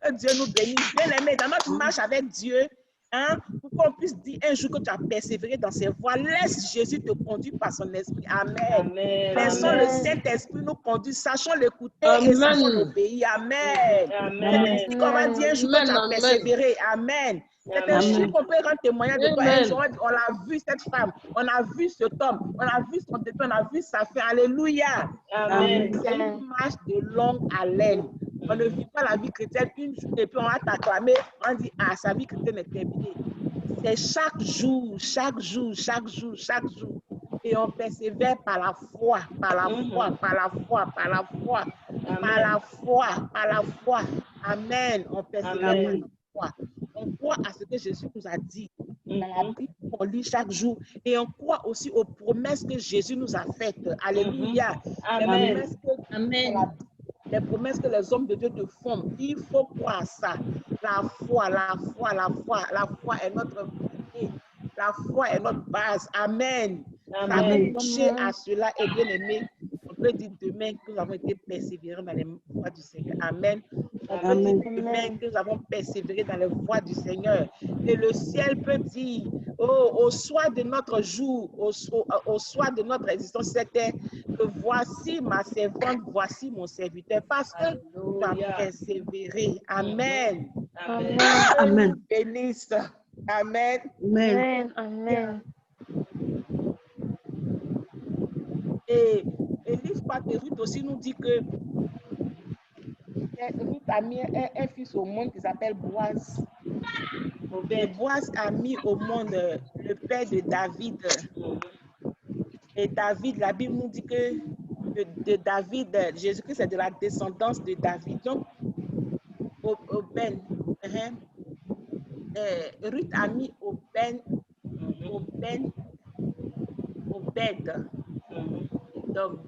Que Dieu nous bénisse. Bien aimé, dans notre marche avec Dieu, hein, pour qu'on puisse dire un jour que tu as persévéré dans ses voies, laisse Jésus te conduire par son esprit. Amen. Laissons le Saint-Esprit nous conduire, sachons l'écouter et sachons l'obéir. Amen. C'est qu'on va dire un jour que tu as persévéré. Amen. C'est un jour qu'on peut rendre témoignage de toi. Un jour, on a vu cette femme, on a vu cet homme, on a vu son début, on a vu sa fin. Alléluia. Amen. C'est une marche de longue haleine. On ne vit pas la vie chrétienne une journée et puis on va t'acclamer, on dit, ah, sa vie chrétienne est terminée. C'est chaque jour, chaque jour, chaque jour, chaque jour. Et on persévère par la foi, par la foi, par la foi, par la foi, par la foi, par la foi. Amen. On persévère par la foi. On croit à ce que Jésus nous a dit dans la Bible qu'on lit chaque jour. Et on croit aussi aux promesses que Jésus nous a faites. Alléluia. Amen. Les promesses que les hommes de Dieu te font, il faut croire à ça. La foi, la foi, la foi, la foi est notre vie. La foi est notre base. Amen. Accrocher à cela et bien aimé, on peut dire demain que nous avons été persévérés dans les voies du Seigneur. Amen. On peut dire demain que nous avons persévéré dans les voies du Seigneur. Et le ciel peut dire, oh, au soir de notre jour, au soir de notre existence, c'était que voici ma servante, voici mon serviteur, parce que tu as persévéré. Amen. Amen. Amen. Bénisse. Amen. Amen. Amen. Et l'histoire de Ruth aussi nous dit que Ruth a mis un fils au monde qui s'appelle Boaz. Et Boaz a mis au monde le père de David. Et David, la Bible nous dit que de David, Jésus-Christ est de la descendance de David. Donc, Ruth a mis Obed. Donc,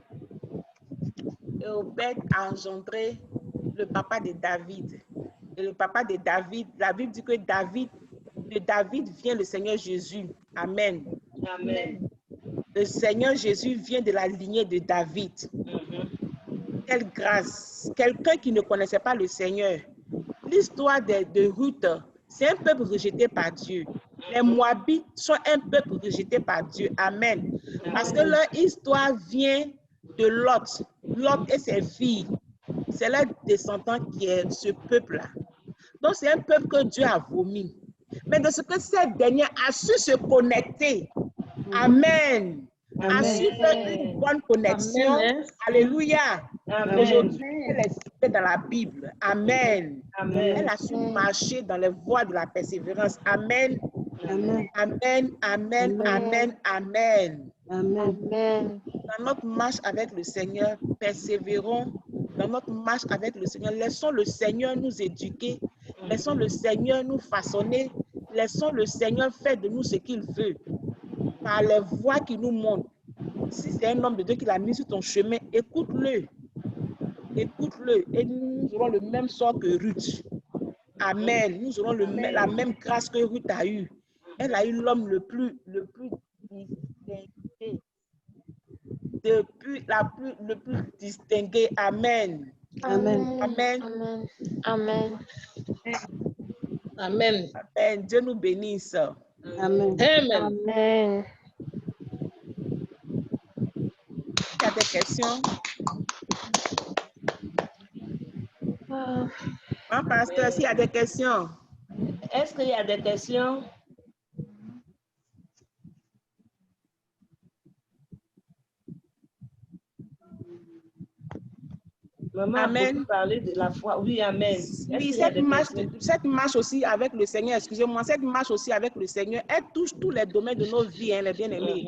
Obed a engendré le papa de David. Et le papa de David, la Bible dit que de David vient le Seigneur Jésus. Amen. Amen. Le Seigneur Jésus vient de la lignée de David. Quelle grâce. Quelqu'un qui ne connaissait pas le Seigneur. L'histoire de Ruth, c'est un peuple rejeté par Dieu. Les Moabites sont un peuple rejeté par Dieu. Amen. Parce que leur histoire vient de Lot. Lot et ses filles. C'est leur descendant qui est ce peuple-là. Donc, c'est un peuple que Dieu a vomi. Mais de ce que cette dernière a su se connecter. Amen. A su faire une bonne connexion. Amen. Alléluia. Amen. Aujourd'hui, elle est citée dans la Bible. Amen. Amen. Elle a su marcher dans les voies de la persévérance. Amen. Amen. Amen. Amen. Amen. Amen. Amen. Dans notre marche avec le Seigneur, persévérons. Dans notre marche avec le Seigneur, laissons le Seigneur nous éduquer. Laissons le Seigneur nous façonner. Laissons le Seigneur faire de nous ce qu'il veut. Par les voies qu'il nous montre. Si c'est un homme de Dieu qui l'a mis sur ton chemin, écoute-le. Écoute-le. Et nous aurons le même sort que Ruth. Amen. Nous aurons la même grâce que Ruth a eue. Elle a eu l'homme le plus distingué. Le plus distingué. Amen. Amen. Amen. Amen. Amen. Amen. Amen. Dieu nous bénisse. Amen. Amen. Amen. Il y a des questions? Hein, pasteur, s'il y a des questions? Est-ce qu'il y a des questions? Maman a Amen. beaucoup parlé de la foi. Oui, amen. Oui, cette marche aussi avec le Seigneur, excusez-moi, cette marche aussi avec le Seigneur, elle touche tous les domaines de nos vies, hein, les bien-aimés.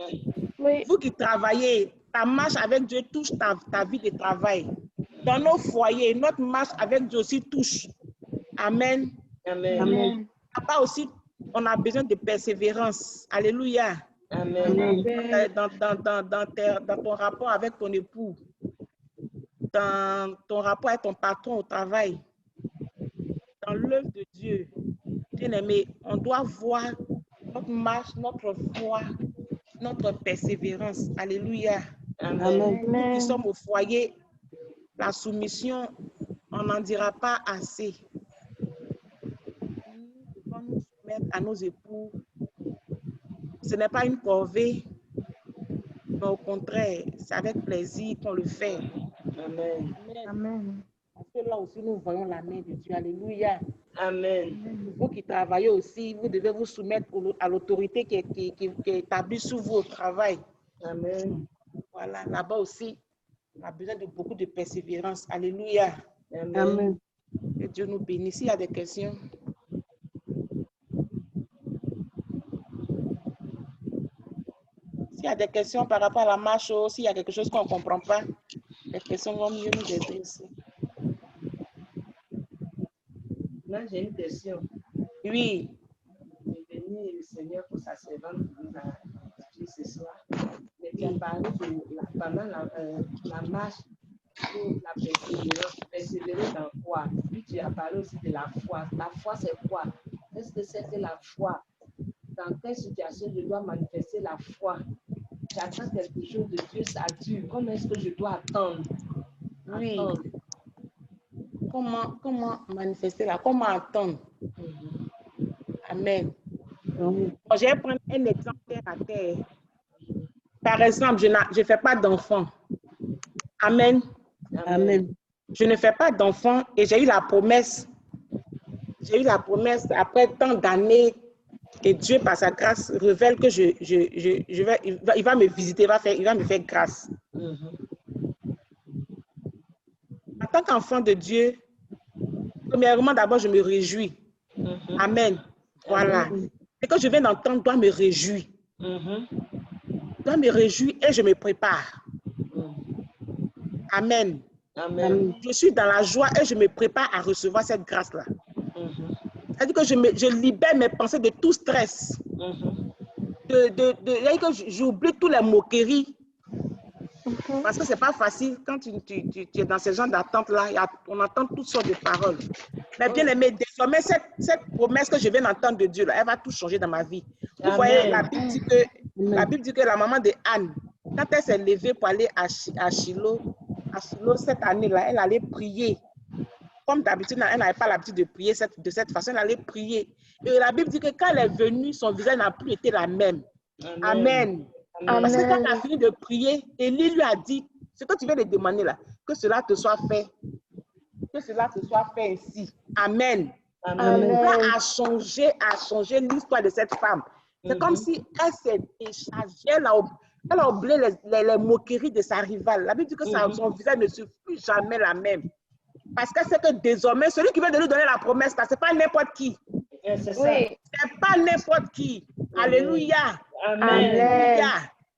Oui. Vous qui travaillez, ta marche avec Dieu touche ta vie de travail. Dans nos foyers, notre marche avec Dieu aussi touche. Amen. Amen. Amen. Là-bas aussi, on a besoin de persévérance. Alléluia. Amen. Dans ton rapport avec ton époux, dans ton rapport avec ton patron au travail, dans l'œuvre de Dieu. Bien-aimé, on doit voir notre marche, notre foi, notre persévérance. Alléluia. Amen. Nous qui sommes au foyer, la soumission, on n'en dira pas assez. Nous devons nous soumettre à nos époux. Ce n'est pas une corvée, mais au contraire, c'est avec plaisir qu'on le fait. Amen. Amen. Parce que là aussi, nous voyons la main de Dieu. Alléluia. Amen. Vous qui travaillez aussi, vous devez vous soumettre à l'autorité qui est établie sur vous au travail. Amen. Voilà, là-bas aussi, on a besoin de beaucoup de persévérance. Alléluia. Amen. Que Dieu nous bénisse. S'il y a des questions. S'il y a des questions par rapport à la marche, s'il y a quelque chose qu'on ne comprend pas, les questions vont mieux nous aider aussi. Là, j'ai une question. Oui. J'ai béni le Seigneur pour sa servante qui nous a dit ce soir. Mais tu as parlé pendant la marche pour la persévérance. Persévérer dans quoi? Puis tu as parlé aussi de la foi. La foi, c'est quoi? Qu'est-ce que c'est que la foi? Dans quelle situation je dois manifester la foi? J'attends quelque chose de Dieu, ça dure. Comment est-ce que je dois attendre? Oui. Comment manifester là? Comment attendre? Amen. Bon, je vais prendre un exemple terre à terre. Par exemple, je ne fais pas d'enfant. Amen. Amen. Je ne fais pas d'enfant et j'ai eu la promesse. J'ai eu la promesse après tant d'années que Dieu, par sa grâce, révèle que il va me visiter, il va me faire grâce. En tant qu'enfant de Dieu, premièrement, d'abord, je me réjouis. Amen. Voilà. Ce que je viens d'entendre doit me réjouir. Doit me réjouir et je me prépare. Amen. Amen. Je suis dans la joie et je me prépare à recevoir cette grâce-là. C'est-à-dire que je libère mes pensées de tout stress. C'est-à-dire que j'oublie toutes les moqueries. Parce que ce n'est pas facile quand tu es dans ce genre d'attente-là. On entend toutes sortes de paroles. Mais bien aimé, désormais, cette promesse que je viens d'entendre de Dieu, là, elle va tout changer dans ma vie. Vous voyez, la Bible dit que la maman de Anne, quand elle s'est levée pour aller à Shiloh, cette année-là, elle allait prier. Comme d'habitude, elle n'avait pas l'habitude de prier de cette façon, elle allait prier. Et la Bible dit que quand elle est venue, son visage n'a plus été la même. Amen. Parce que quand elle a fini de prier, Élie lui a dit, ce que tu viens de demander là, que cela te soit fait. Que cela te soit fait ainsi. Amen. Cela a changé l'histoire de cette femme. C'est comme si elle s'est déchargée, elle a oublié les moqueries de sa rivale. La Bible dit que son visage ne se plus jamais la même. Parce que c'est que désormais, celui qui veut de lui donner la promesse, ce n'est pas n'importe qui. C'est ça. C'est pas n'importe qui. Alléluia. Amen. Alléluia.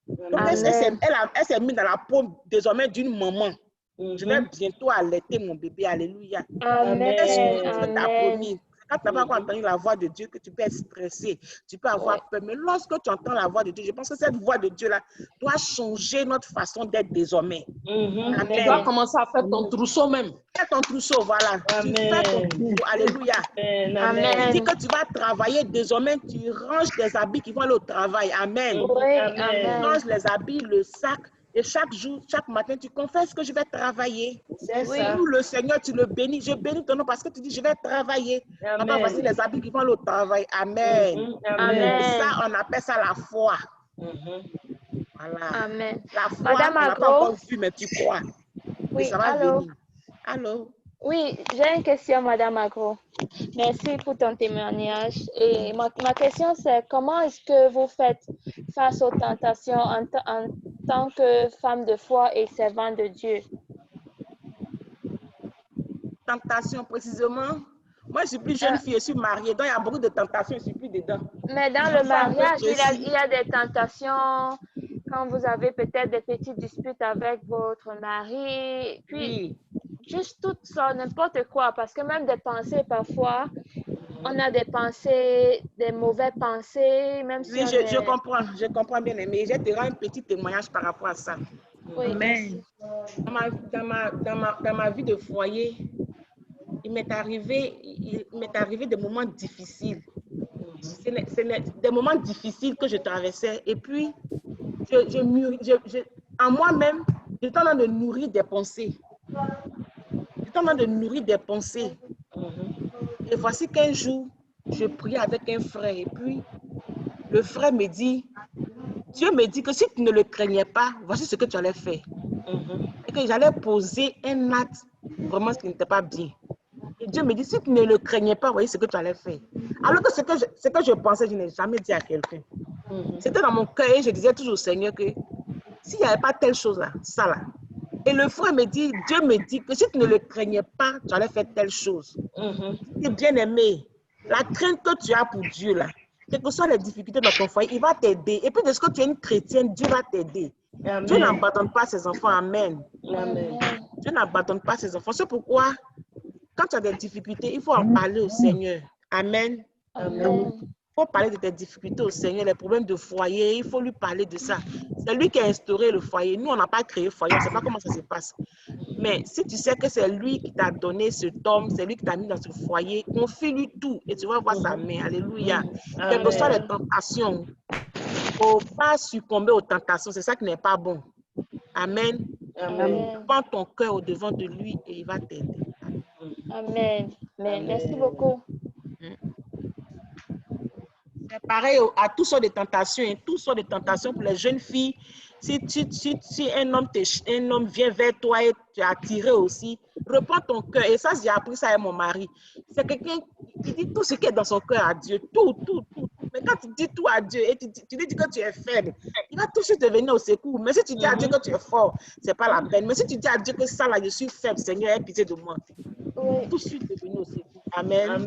Donc, elle s'est mise dans la peau désormais d'une maman. Je vais bientôt allaiter mon bébé. Alléluia. Amen. Qu'est-ce que Dieu t'a promis? Quand tu n'as pas encore entendu la voix de Dieu, que tu peux être stressé, tu peux avoir peur. Mais lorsque tu entends la voix de Dieu, je pense que cette voix de Dieu-là doit changer notre façon d'être désormais. Tu dois commencer à faire ton trousseau même. Fais ton trousseau, voilà. Tu fais ton trousseau. Alléluia. Amen. Tu dis que tu vas travailler désormais, tu ranges tes habits qui vont aller au travail. Amen. Oui, Tu amen. ranges les habits, le sac. Et chaque jour, chaque matin, tu confesses que je vais travailler. C'est ça. Pour le Seigneur, tu le bénis. Je bénis ton nom parce que tu dis, je vais travailler. Papa, voici les habits qui vont aller au travail. Amen. Amen. Et ça, on appelle ça la foi. Voilà. Amen. La foi, Madame on n'a pas Agro. encore vu, mais tu crois. Oui, Et ça va allô. venir. Allô? Oui, j'ai une question, Madame Agro. Merci pour ton témoignage. Et ma question, c'est comment est-ce que vous faites face aux tentations en tant que femme de foi et servante de Dieu? Tentation, précisément. Moi, je suis plus jeune fille, je suis mariée, donc il y a beaucoup de tentations, je ne suis plus dedans. Mais dans le mariage, il y a des tentations quand vous avez peut-être des petites disputes avec votre mari, puis juste tout ça, n'importe quoi, parce que même des pensées, parfois, on a des pensées, des mauvaises pensées, même si Oui, je comprends bien, mais je te rends un petit témoignage par rapport à ça. Oui. Amen. Dans ma vie de foyer, il m'est arrivé des moments difficiles. C'est des moments difficiles que je traversais. Et puis, en moi-même, j'étais en train de nourrir des pensées. Et voici qu'un jour, je priais avec un frère. Et puis, le frère me dit, Dieu me dit que si tu ne le craignais pas, voici ce que tu allais faire. Et que j'allais poser un acte vraiment ce qui n'était pas bien. Et Dieu me dit, si tu ne le craignais pas, voyez ce que tu allais faire. Alors que ce que je pensais, je n'ai jamais dit à quelqu'un. C'était dans mon cœur et je disais toujours au Seigneur que s'il n'y avait pas telle chose là, ça là. Et le frère me dit, Dieu me dit que si tu ne le craignais pas, tu allais faire telle chose. Et bien aimé, la crainte que tu as pour Dieu là, quelles que soient les difficultés dans ton foyer, il va t'aider. Et puis de ce que tu es une chrétienne, Dieu va t'aider. Dieu n'abandonne pas ses enfants. Amen. Dieu n'abandonne pas ses enfants. C'est pourquoi, quand tu as des difficultés, il faut en parler au Seigneur. Amen. Il faut parler de tes difficultés au Seigneur, les problèmes de foyer, il faut lui parler de ça. C'est lui qui a instauré le foyer. Nous, on n'a pas créé le foyer, on ne sait pas comment ça se passe. Mais si tu sais que c'est lui qui t'a donné cet homme, c'est lui qui t'a mis dans ce foyer, confie-lui tout et tu vas voir sa main. Alléluia. Quelles que soient les tentations, il ne faut pas succomber aux tentations. C'est ça qui n'est pas bon. Amen. Prends ton cœur au devant de lui et il va t'aider. Amen. Merci beaucoup. C'est pareil à toutes sortes de tentations, toutes sortes de tentations pour les jeunes filles. Si un homme vient vers toi et tu es attiré aussi, reprends ton cœur. Et ça, j'ai appris ça avec mon mari. C'est quelqu'un qui dit tout ce qui est dans son cœur à Dieu. Tout. Mais quand tu dis tout à Dieu et tu lui dis que tu es faible, il va tout de suite te venir au secours. Mais si tu dis à Dieu que tu es fort, ce n'est pas la peine. Mais si tu dis à Dieu que ça, là, je suis faible, Seigneur, aie pitié de moi. Tout de suite te venir au secours. Amen.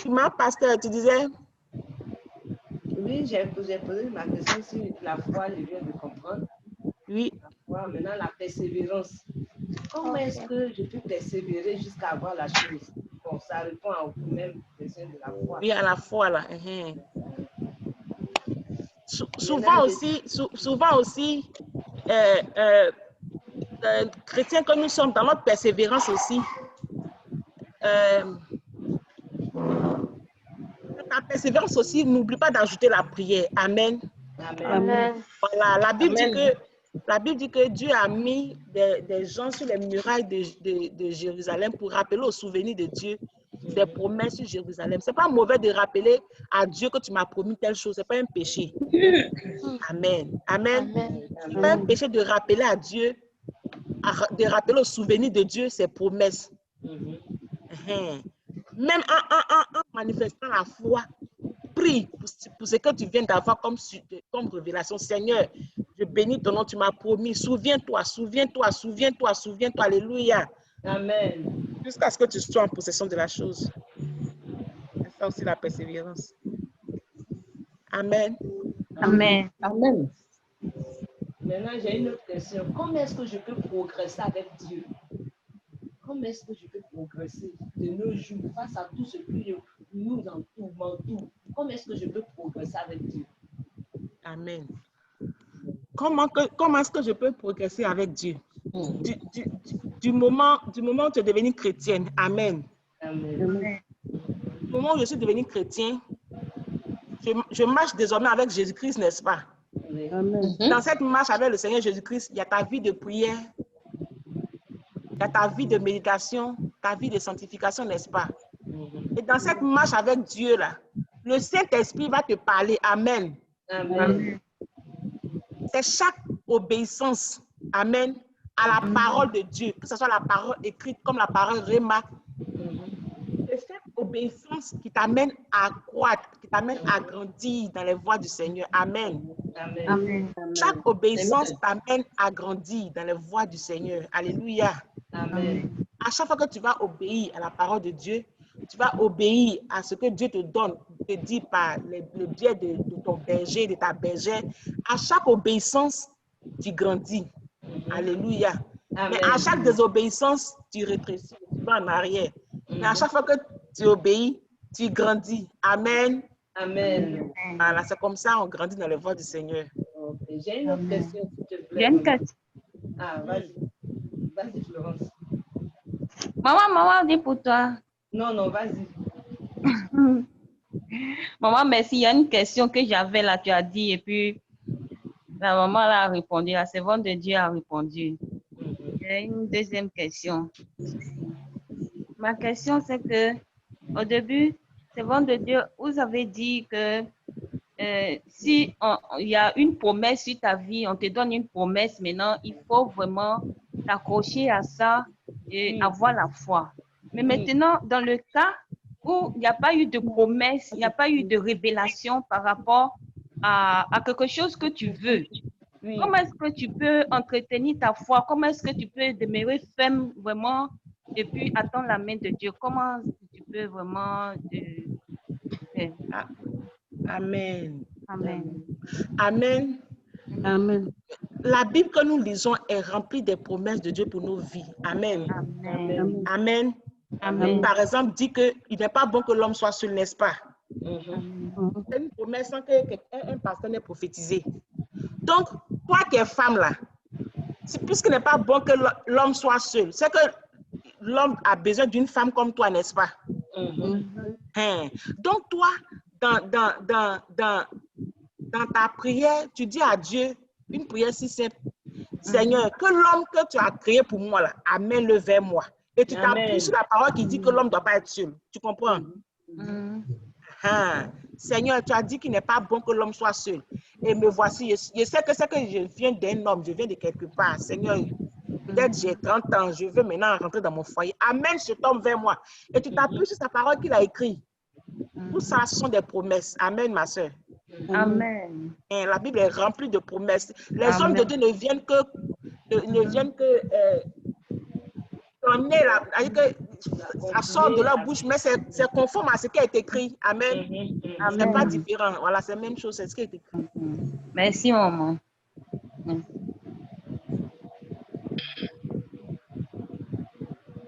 Ma pasteur, tu disais? Oui, j'ai posé ma question sur la foi, je viens de comprendre. Oui. La foi, maintenant la persévérance. Comment est-ce que je peux persévérer jusqu'à avoir la chose? Bon, ça répond aux mêmes questions de la foi. Oui, à la foi, là. Souvent aussi, chrétiens que nous sommes, dans notre persévérance aussi, la persévérance aussi, n'oublie pas d'ajouter la prière. Amen. Voilà, la Bible dit que Dieu a mis des gens sur les murailles de Jérusalem pour rappeler au souvenir de Dieu des promesses sur Jérusalem. Ce n'est pas mauvais de rappeler à Dieu que tu m'as promis telle chose. Ce n'est pas un péché. Amen. Ce n'est pas un péché de rappeler à Dieu, de rappeler au souvenir de Dieu ses promesses. Même en manifestant la foi, prie pour ce que tu viens d'avoir comme révélation. Seigneur, je bénis ton nom, tu m'as promis. Souviens-toi. Alléluia. Amen. Jusqu'à ce que tu sois en possession de la chose. C'est ça aussi la persévérance. Amen. Maintenant, j'ai une autre question. Comment est-ce que je peux progresser avec Dieu? Comment est-ce que je peux progresser de nos jours face à tout ce qui nous entoure? Comment est-ce que je peux progresser avec Dieu? Amen. Comment est-ce que je peux progresser avec Dieu? Du moment où tu es devenue chrétienne. Amen. Amen. Du moment où je suis devenue chrétien, je marche désormais avec Jésus-Christ, n'est-ce pas? Amen. Dans cette marche avec le Seigneur Jésus-Christ, il y a ta vie de prière, il y a ta vie de méditation, ta vie de sanctification, n'est-ce pas? Et dans cette marche avec Dieu, là, le Saint-Esprit va te parler. Amen. Amen. C'est chaque obéissance, amen, à la parole de Dieu, que ce soit la parole écrite comme la parole réma. C'est cette obéissance qui t'amène à croître, qui t'amène à grandir dans les voies du Seigneur. Amen. Amen. Chaque obéissance t'amène à grandir dans les voies du Seigneur. Alléluia. Amen. À chaque fois que tu vas obéir à la parole de Dieu, tu vas obéir à ce que Dieu te donne, te dit par le biais de ton berger, de ta bergère. À chaque obéissance, tu grandis. Alléluia. Amen. Mais à chaque désobéissance, tu rétrécis, tu vas en arrière. Mais à chaque fois que tu obéis, tu grandis. Amen. Amen. Voilà, c'est comme ça on grandit dans les voies du Seigneur. Okay. J'ai une autre question, s'il te plaît. J'ai une question. Ah, vas-y. Vas-y, Florence. Maman, dis pour toi. Non, vas-y. Maman, merci. Il y a une question que j'avais là, tu as dit, et puis la maman là, a répondu, la servante de Dieu a répondu. J'ai une deuxième question. Ma question, c'est que au début, servante de Dieu, vous avez dit que si il y a une promesse sur ta vie, on te donne une promesse maintenant, il faut vraiment t'accrocher à ça et avoir la foi. Mais maintenant, dans le cas où il n'y a pas eu de promesse, il n'y a pas eu de révélation par rapport à quelque chose que tu veux, comment est-ce que tu peux entretenir ta foi? Comment est-ce que tu peux demeurer ferme vraiment et puis attendre la main de Dieu? Comment tu peux vraiment... Amen. Amen. Amen. Amen. La Bible que nous lisons est remplie des promesses de Dieu pour nos vies. Amen. Amen. Amen. Amen. Par exemple, dit qu'il n'est pas bon que l'homme soit seul, n'est-ce pas? C'est une promesse sans qu'un pasteur n'ait prophétisé. Donc, toi qui es femme là, puisqu'il n'est pas bon que l'homme soit seul, c'est que l'homme a besoin d'une femme comme toi, n'est-ce pas? Donc, toi, dans ta prière, tu dis à Dieu une prière si simple. Seigneur, que l'homme que tu as créé pour moi, là, amène-le vers moi. Et tu t'appuies sur la parole qui dit que l'homme ne doit pas être seul. Tu comprends? Seigneur, tu as dit qu'il n'est pas bon que l'homme soit seul. Et me voici, je sais que c'est que je viens d'un homme, je viens de quelque part. Seigneur, peut-être j'ai 30 ans, je veux maintenant rentrer dans mon foyer. Amène cet homme vers moi. Et tu t'appuies sur sa parole qu'il a écrite. Tout ça sont des promesses. Amen, ma soeur. Amen. Et la Bible est remplie de promesses. Les hommes de Dieu ne viennent que ça sort de leur bouche, mais c'est conforme à ce qui est écrit. Amen. Ce n'est pas différent. Voilà, c'est la même chose, c'est ce qui est écrit. Merci, maman.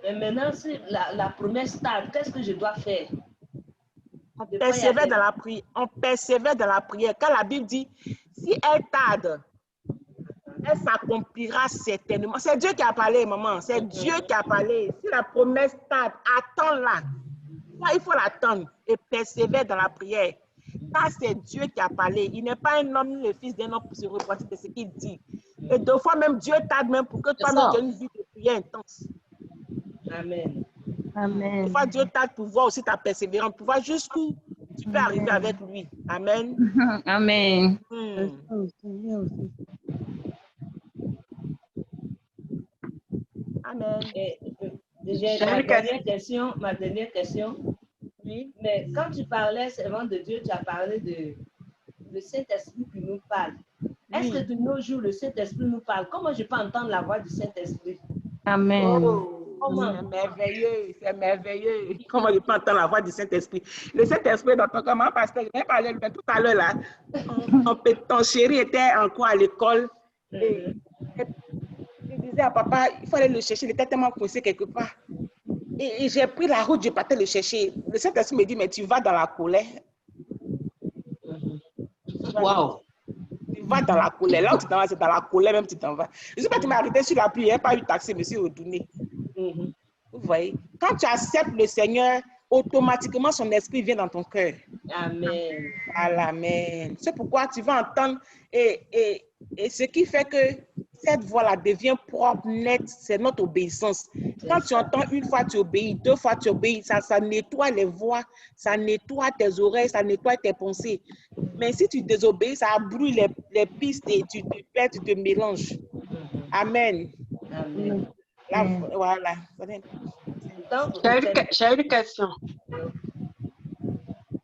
Et maintenant, si la promesse tarde, qu'est-ce que je dois faire? On persévère dans la prière. On persévère dans la prière. Quand la Bible dit, si elle tarde, elle s'accomplira certainement. C'est Dieu qui a parlé, maman. C'est Dieu qui a parlé. Si la promesse tarde, attends-la. Il faut l'attendre et persévère dans la prière. Car c'est Dieu qui a parlé. Il n'est pas un homme ni le fils d'un homme pour se repentir de ce qu'il dit. Et deux fois même, Dieu tarde même pour que toi-même tu aies une vie de prière intense. Amen. Amen. Des fois, Dieu tarde pour voir aussi ta persévérance, pour voir jusqu'où tu peux arriver avec lui. Amen. Amen. Amen. J'ai ma dernière question. Oui. Mais quand tu parlais, servant de Dieu, tu as parlé de le Saint-Esprit qui nous parle. Est-ce que de nos jours, le Saint-Esprit nous parle? Comment je peux entendre la voix du Saint-Esprit? Amen. C'est merveilleux, c'est merveilleux. Comment je peux entendre la voix du Saint-Esprit? Le Saint-Esprit dans ton comment, pasteur, je vais parler tout à l'heure là. Ton chéri était encore à l'école Et je disais à papa, il fallait le chercher, il était tellement coincé quelque part. Et j'ai pris la route, je partais le chercher. Le Saint-Esprit me dit, mais tu vas dans la colère. Wow. Tu vas dans la colère. Là où tu t'en vas, c'est dans la colère même tu t'en vas. Je ne sais pas, tu m'as arrêté sur la pluie, il n'y a pas eu de taxi, monsieur retourné. Vous voyez, quand tu acceptes le Seigneur, automatiquement son esprit vient dans ton cœur. Amen. Amen. C'est pourquoi tu vas entendre et ce qui fait que cette voix-là devient propre, nette, c'est notre obéissance. Quand tu entends une fois, tu obéis, deux fois, tu obéis, ça nettoie les voix, ça nettoie tes oreilles, ça nettoie tes pensées. Mais si tu désobéis, ça brûle les pistes et tu te perds, tu te mélanges. Amen. Amen. Là, voilà. J'ai une question.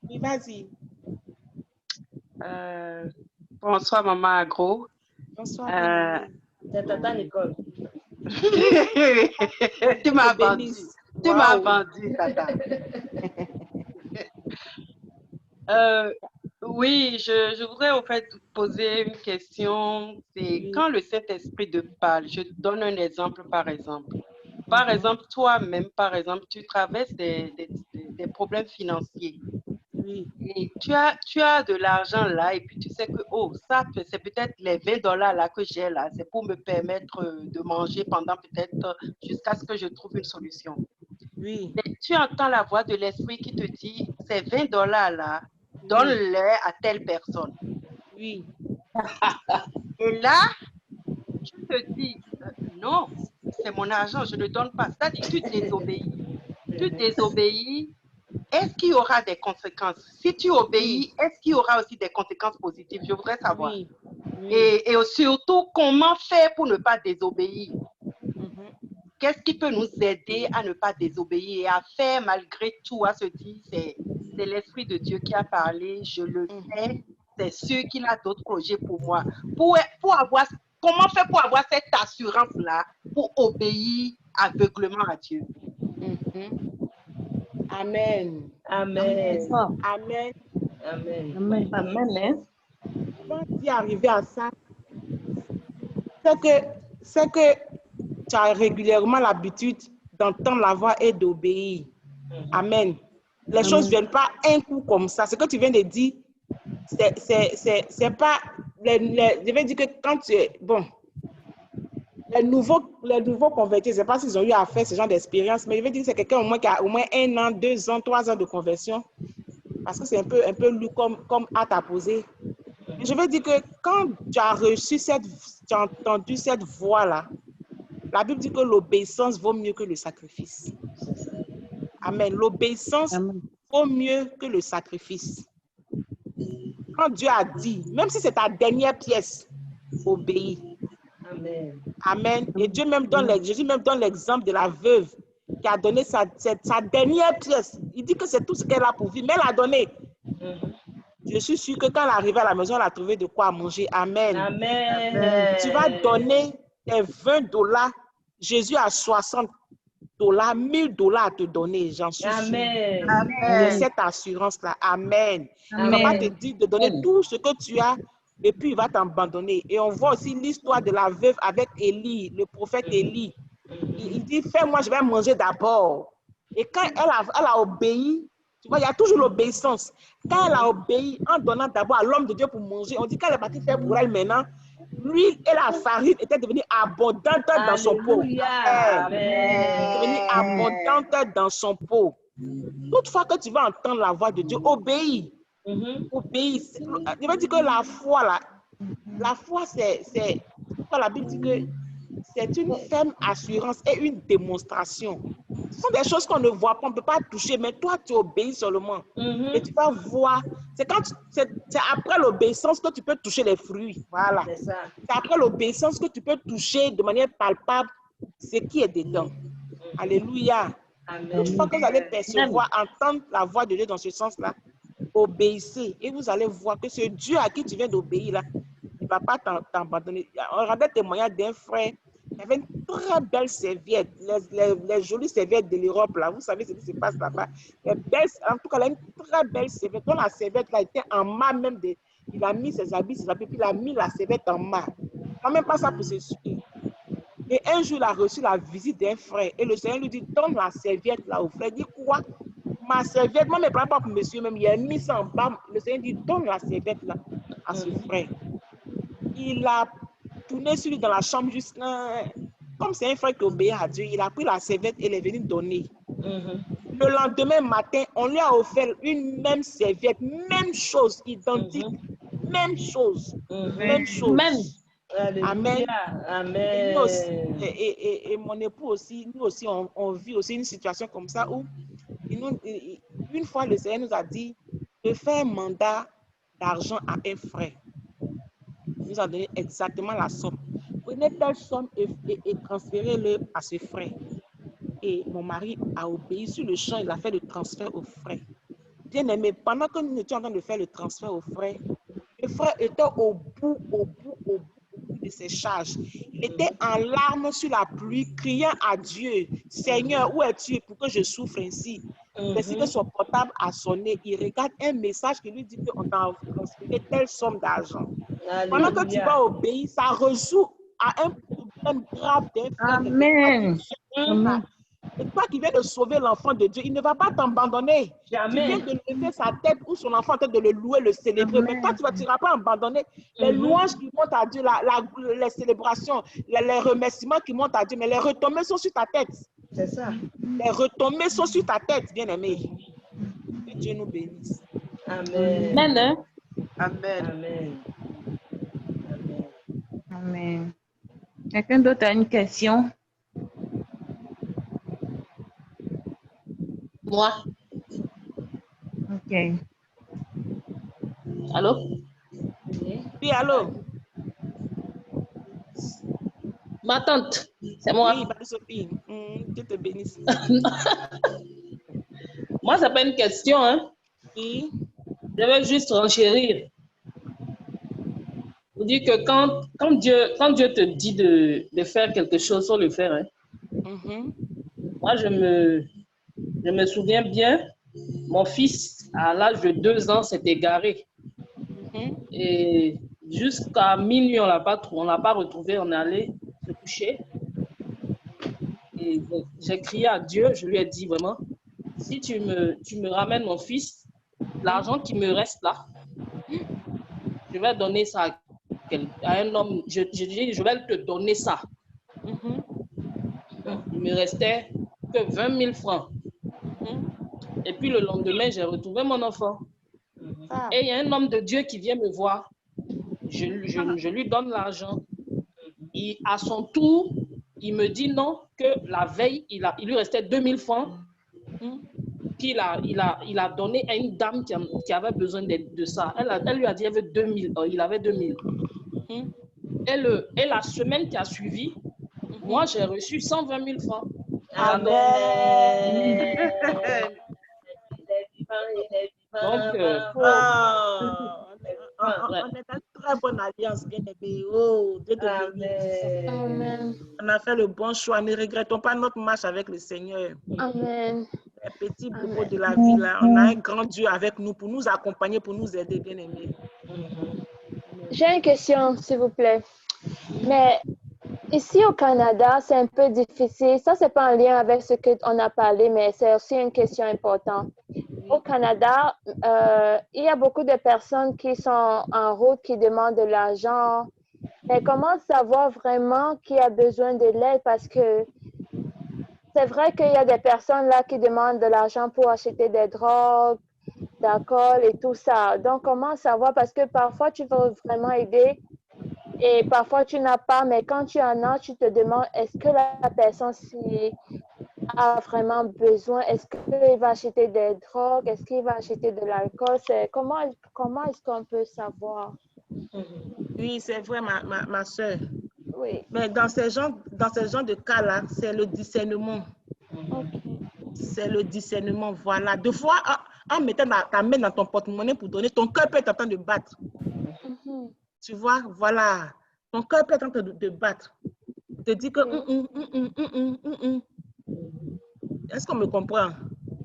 Oui, vas-y. Bonsoir, Maman Agro. Bonsoir. C'est Tata Nicole. Tu m'as vendu. Tu m'as vendu, Tata. Oui, je voudrais au fait poser une question. C'est quand le Saint-Esprit te parle, je te donne un exemple par exemple. Par exemple, toi-même, par exemple, tu traverses des problèmes financiers. Oui. Et tu as de l'argent là et puis tu sais que, oh, ça, c'est peut-être les $20 là que j'ai là, c'est pour me permettre de manger pendant peut-être jusqu'à ce que je trouve une solution. Oui. Et tu entends la voix de l'esprit qui te dit, ces $20 là, donne-les à telle personne. Oui. Et là, tu te dis, non, c'est mon argent, je ne donne pas. C'est-à-dire, tu désobéis. Tu désobéis. Est-ce qu'il y aura des conséquences? Si tu obéis, est-ce qu'il y aura aussi des conséquences positives? Je voudrais savoir. Oui. Et surtout, comment faire pour ne pas désobéir? Qu'est-ce qui peut nous aider à ne pas désobéir et à faire malgré tout, à se dire, c'est l'Esprit de Dieu qui a parlé, je le fais, c'est sûr qu'il a d'autres projets pour moi. Comment faire pour avoir cette assurance-là, pour obéir aveuglement à Dieu? Amen. Amen. Amen. Amen. Amen. Comment y arriver à ça? C'est que tu as régulièrement l'habitude d'entendre la voix et d'obéir. Amen. Les choses ne viennent pas un coup comme ça. Ce que tu viens de dire, c'est pas... je vais dire que quand tu es... Bon, les nouveaux convertis, je ne sais pas s'ils ont eu à faire ce genre d'expérience, mais je vais dire que c'est quelqu'un au moins qui a au moins 1 an, 2 ans, 3 ans de conversion. Parce que c'est un peu lourd comme acte à poser. Je veux dire que quand tu as tu as entendu cette voix-là, la Bible dit que l'obéissance vaut mieux que le sacrifice. Amen. L'obéissance vaut mieux que le sacrifice. Quand Dieu a dit, même si c'est ta dernière pièce, obéis. Amen. Amen. Et Dieu même Jésus même donne l'exemple de la veuve qui a donné sa dernière pièce. Il dit que c'est tout ce qu'elle a pour vivre, mais elle a donné. Je suis sûre que quand elle est arrivée à la maison, elle a trouvé de quoi manger. Amen. Amen. Tu vas donner tes $20. Jésus a $60, $1000 à te donner. J'en suis sûre. De cette assurance-là. Amen. Il ne va pas te dire de donner tout ce que tu as et puis il va t'abandonner. Et on voit aussi l'histoire de la veuve avec Élie, le prophète Élie. Il dit, fais-moi, je vais manger d'abord. Et quand elle a obéi, tu vois, il y a toujours l'obéissance. Quand elle a obéi en donnant d'abord à l'homme de Dieu pour manger, on dit qu'elle est partie faire pour elle maintenant. L'huile et la farine étaient devenues abondantes dans son pot. Elle est devenue abondante dans son pot. Toutefois que tu vas entendre la voix de Dieu, obéis. Obéis. Je veux dire que la foi, c'est la Bible dit que c'est une ferme assurance et une démonstration. Ce sont des choses qu'on ne voit pas, on ne peut pas toucher, mais toi, tu obéis seulement. Et tu vas voir. C'est après l'obéissance que tu peux toucher les fruits. Voilà. C'est après l'obéissance que tu peux toucher de manière palpable ce qui est dedans. Alléluia. Une fois que vous allez percevoir, entendre la voix de Dieu dans ce sens-là, obéissez. Et vous allez voir que ce Dieu à qui tu viens d'obéir, là, il ne va pas t'abandonner. On regardait le témoignage d'un frère. Il avait une très belle serviette, les jolies serviettes de l'Europe, là. Vous savez ce qui se passe là-bas. En tout cas, il a une très belle serviette. Donc, la serviette là était en mât même. Il a mis ses habits, puis il a mis la serviette en mât. n'a même pas ça pour s'essuyer. Et un jour, il a reçu la visite d'un frère. Et le Seigneur lui dit, donne la serviette là au frère. Il dit, quoi? Ma serviette, moi, je ne me prends pas pour monsieur, même il a mis ça en bas. Le Seigneur dit, donne la serviette là à ce frère. Il a tourné sur lui dans la chambre juste là. Comme c'est un frère qui obéit à Dieu, il a pris la serviette et il est venu donner. Le lendemain matin, on lui a offert une même serviette, même chose, identique, même chose, même chose. Amen. Amen. Et mon époux aussi, nous aussi, on vit aussi une situation comme ça où une fois le Seigneur nous a dit de faire un mandat d'argent à un frère. Il nous a donné exactement la somme. Prenez telle somme et transférez-le à ce frère. Et mon mari a obéi sur le champ, il a fait le transfert au frère. Bien aimé, pendant que nous étions en train de faire le transfert au frère, le frère était au bout de ses charges. Il était en larmes sur la pluie, criant à Dieu, Seigneur, où es-tu pour que je souffre ainsi? Parce que son portable a sonné, il regarde un message qui lui dit qu'on t'a transféré telle somme d'argent. Pendant que tu vas obéir, ça résout à un problème grave d'un frère. Amen. Et toi qui viens de sauver l'enfant de Dieu, il ne va pas t'abandonner. Tu viens de lever sa tête ou son enfant en train de le louer, le célébrer. Mais toi, tu ne vas pas abandonner. Les louanges qui montent à Dieu, les célébrations, les remerciements qui montent à Dieu, mais les retombées sont sur ta tête. C'est ça. Les retombées sont sur ta tête, bien-aimé. Que Dieu nous bénisse. Amen. Amen. Amen. Amen. Quelqu'un d'autre a une question? Moi. Ok. Allô? Oui, allô? Ma tante, c'est moi. Oui, Marie-Sophie. Dieu te bénisse. Moi, c'est pas une question, hein? Oui. Je veux juste renchérir. Vous dire que quand Dieu te dit de faire quelque chose, il faut le faire. Hein? Moi, je me souviens bien, mon fils, à l'âge de 2 ans, s'est égaré. Et jusqu'à minuit, on ne l'a pas retrouvé, on est allé se coucher. Et j'ai crié à Dieu, je lui ai dit vraiment, si tu me ramènes mon fils, l'argent qui me reste là, je vais donner ça à un homme, je dis, je vais te donner ça. Il me restait que 20 000 francs. Et puis le lendemain, j'ai retrouvé mon enfant. Et il y a un homme de Dieu qui vient me voir. Je lui donne l'argent. À son tour, il me dit non, que la veille, il lui restait 2 000 francs qu'il a donné à une dame qui avait besoin de ça. Elle lui a dit qu'il avait 2 000. Il avait 2 000. Et la semaine qui a suivi, moi, j'ai reçu 120 000 francs. Amen. Donc, on est dans une très bonne alliance, bien aimé. Oh, Dieu te bénisse. Amen. On a fait le bon choix. Ne regrettons pas notre marche avec le Seigneur. Amen. Les petits bobos de la vie, là, on a un grand Dieu avec nous pour nous accompagner, pour nous aider, bien aimé. J'ai une question, s'il vous plaît. Mais ici au Canada, c'est un peu difficile. Ça, c'est pas en lien avec ce qu'on a parlé, mais c'est aussi une question importante. Au Canada, il y a beaucoup de personnes qui sont en route, qui demandent de l'argent. Mais comment savoir vraiment qui a besoin de l'aide? Parce que c'est vrai qu'il y a des personnes là qui demandent de l'argent pour acheter des drogues, d'alcool et tout ça. Donc, comment savoir? Parce que parfois, tu veux vraiment aider et parfois, tu n'as pas. Mais quand tu en as, tu te demandes, est-ce que la personne a vraiment besoin? Est-ce qu'il va acheter des drogues? Est-ce qu'il va acheter de l'alcool? Comment est-ce qu'on peut savoir? Oui, c'est vrai, ma soeur. Oui. Mais dans ce genre de cas-là, c'est le discernement. C'est le discernement, voilà. Des fois, en mettant ta main dans ton porte-monnaie pour donner, ton cœur peut être en train de battre. Tu vois, voilà. Ton cœur peut être en train de battre. Te dire que... Est-ce qu'on me comprend?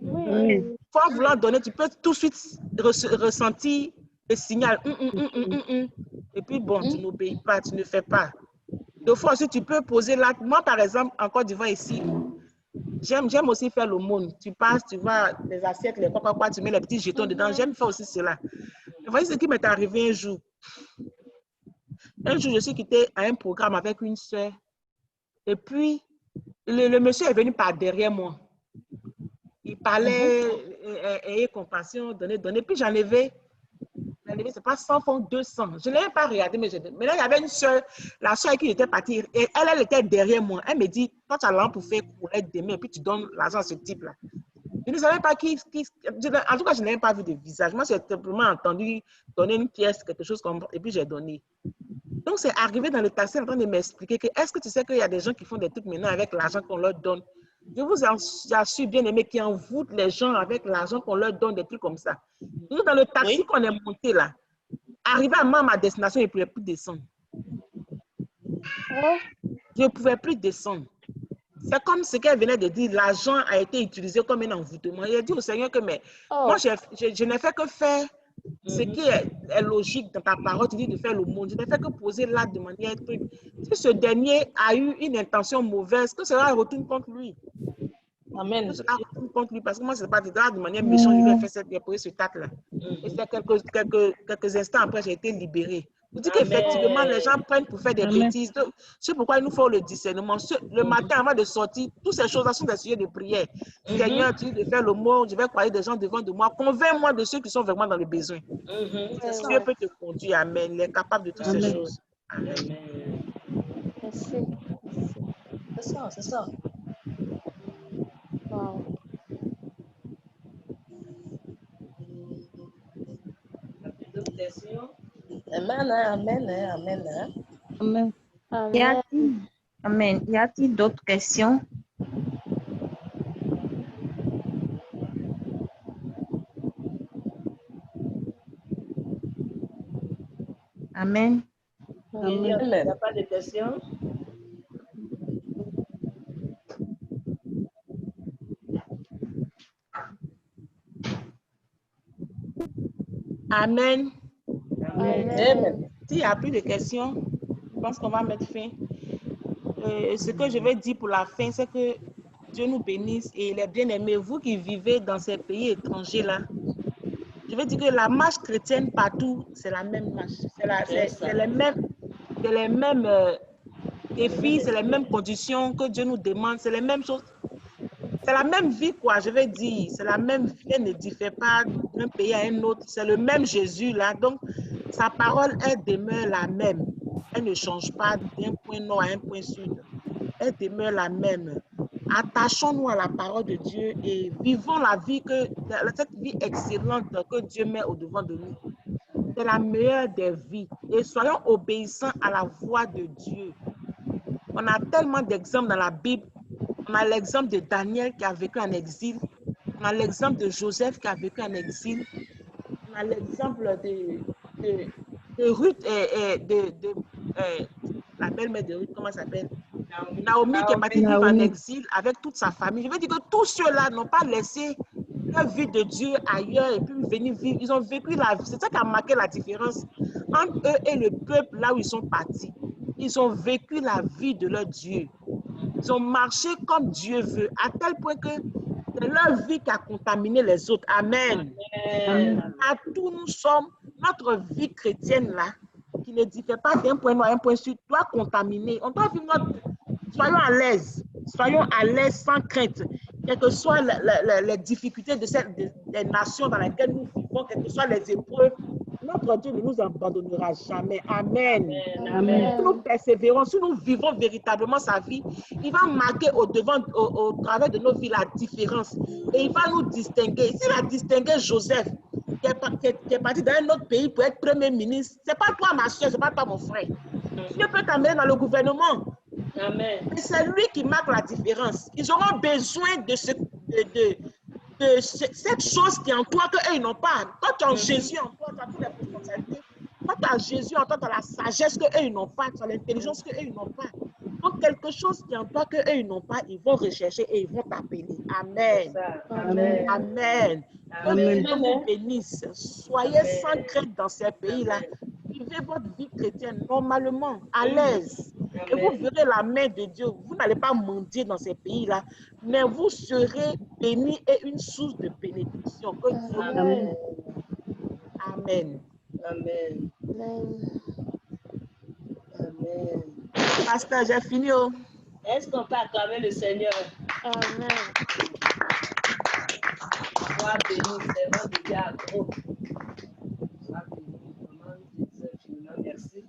Oui. En voulant donner, tu peux tout de suite ressentir le signal. Et puis bon, tu n'obéis pas, tu ne fais pas. De fois aussi, tu peux poser l'acte. Moi, par exemple, en Côte d'Ivoire ici, j'aime aussi faire l'aumône. Tu passes, tu vois les assiettes, les quoi, tu mets les petits jetons dedans. J'aime faire aussi cela. Vous voyez ce qui m'est arrivé un jour. Un jour, je suis quittée à un programme avec une soeur. Et puis, le monsieur est venu par derrière moi. Il parlait, ayez compassion, donnez. Puis j'en avais, c'est pas 100 francs, 200. Je ne l'ai même pas regardé, mais là, il y avait une soeur, la soeur qui était partie, et elle était derrière moi. Elle me dit, quand tu as l'argent pour faire courir demain, et puis tu donnes l'argent à ce type-là. Je ne savais pas qui. En tout cas, je n'ai même pas vu de visage. Moi, j'ai simplement entendu donner une pièce, quelque chose comme ça, et puis j'ai donné. Donc, c'est arrivé dans le taxi en train de m'expliquer que est-ce que tu sais qu'il y a des gens qui font des trucs maintenant avec l'argent qu'on leur donne? Je vous assure, bien aimé, qui envoûtent les gens avec l'argent qu'on leur donne, des trucs comme ça. Nous, dans le taxi qu'on est monté là, arrivé à ma destination, je ne pouvais plus descendre. Je ne pouvais plus descendre. C'est comme ce qu'elle venait de dire, l'argent a été utilisé comme un envoûtement. Il a dit au Seigneur que moi, je n'ai fait que faire ce qui est logique dans ta parole. Tu dis de faire le monde. Je n'ai fait que poser l'acte de manière truc. Si ce dernier a eu une intention mauvaise, que cela retourne contre lui. Amen. Que cela retourne contre lui. Parce que moi, ce n'est pas de manière méchante, je vais faire poser ce tac-là. Et c'est quelques instants après, j'ai été libérée. Vous dites qu'effectivement, les gens prennent pour faire des bêtises. C'est pourquoi il nous faut le discernement. Le matin, avant de sortir, toutes ces choses-là sont des sujets de prière. Seigneur, tu dis de faire le mot, je vais croire des gens devant de moi. Convainc-moi de ceux qui sont vraiment dans le besoin. Dieu peut te conduire. Amen. Il est capable de toutes ces choses. Amen. Merci. C'est ça. Wow. D'autres questions? Amen, amen, amen. Amen. Amen. Amen. Y a-t-il d'autres questions? Amen. Il n'y a pas de questions? Amen. Amen. S'il n'y a plus de questions, je pense qu'on va mettre fin. Ce que je vais dire pour la fin, c'est que Dieu nous bénisse et les bien-aimés, vous qui vivez dans ces pays étrangers-là, je veux dire que la marche chrétienne partout, c'est la même marche. C'est les mêmes défis, c'est les mêmes conditions que Dieu nous demande, c'est les mêmes choses. C'est la même vie, quoi, je vais dire. C'est la même vie, elle ne diffère pas d'un pays à un autre. C'est le même Jésus, là. Donc, sa parole, elle demeure la même. Elle ne change pas d'un point nord à un point sud. Elle demeure la même. Attachons-nous à la parole de Dieu et vivons la vie cette vie excellente que Dieu met au-devant de nous. C'est la meilleure des vies. Et soyons obéissants à la voix de Dieu. On a tellement d'exemples dans la Bible. On a l'exemple de Daniel qui a vécu en exil. On a l'exemple de Joseph qui a vécu en exil. On a l'exemple de Ruth et la belle-mère de Ruth, comment ça s'appelle? Naomi qui est partie vivre en exil avec toute sa famille. Je veux dire que tous ceux-là n'ont pas laissé la vie de Dieu ailleurs et puis venir vivre. Ils ont vécu la vie. C'est ça qui a marqué la différence entre eux et le peuple là où ils sont partis. Ils ont vécu la vie de leur Dieu. Ils ont marché comme Dieu veut, à tel point que c'est leur vie qui a contaminé les autres. Amen. Amen. À tous nous sommes, notre vie chrétienne là, qui ne diffère pas d'un point nord à un point sud, doit contaminer. On doit vivre soyons à l'aise. Soyons à l'aise sans crainte. Quelles que soient les difficultés des nations dans lesquelles nous vivons, quelles que soient les épreuves, notre Dieu ne nous abandonnera jamais. Amen. Amen. Si nous persévérons, si nous vivons véritablement sa vie, il va marquer au travers de nos vies la différence. Et il va nous distinguer. S'il a distingué Joseph, qui est parti dans un autre pays pour être premier ministre, ce n'est pas toi, ma soeur, ce n'est pas toi, mon frère. Dieu peut t'amener dans le gouvernement. Amen. Et c'est lui qui marque la différence. Ils auront besoin de cette chose qui est en toi qu'eux, ils n'ont pas. Quand tu as Jésus en toi, tu as toutes les responsabilités. Quand tu as Jésus en toi, tu as la sagesse qu'eux, ils n'ont pas. Tu as l'intelligence qu'eux, ils n'ont pas. Donc, quelque chose qui est en toi qu'eux, ils n'ont pas, ils vont rechercher et ils vont t'appeler. Amen. Amen. Amen. Que Dieu vous bénisse. Soyez sans crainte dans ces pays-là. Vivez votre vie chrétienne normalement, à l'aise. Et vous verrez la main de Dieu. Vous n'allez pas mendier dans ces pays-là, mais vous serez bénis et une source de bénédiction. Que Dieu Amen. Amen. Amen. Amen. Pasteur, j'ai fini. Oh. Est-ce qu'on peut acclamer le Seigneur? Amen. Sois béni, servant de Dieu à gros. Sois béni, maman, je te dis infiniment merci.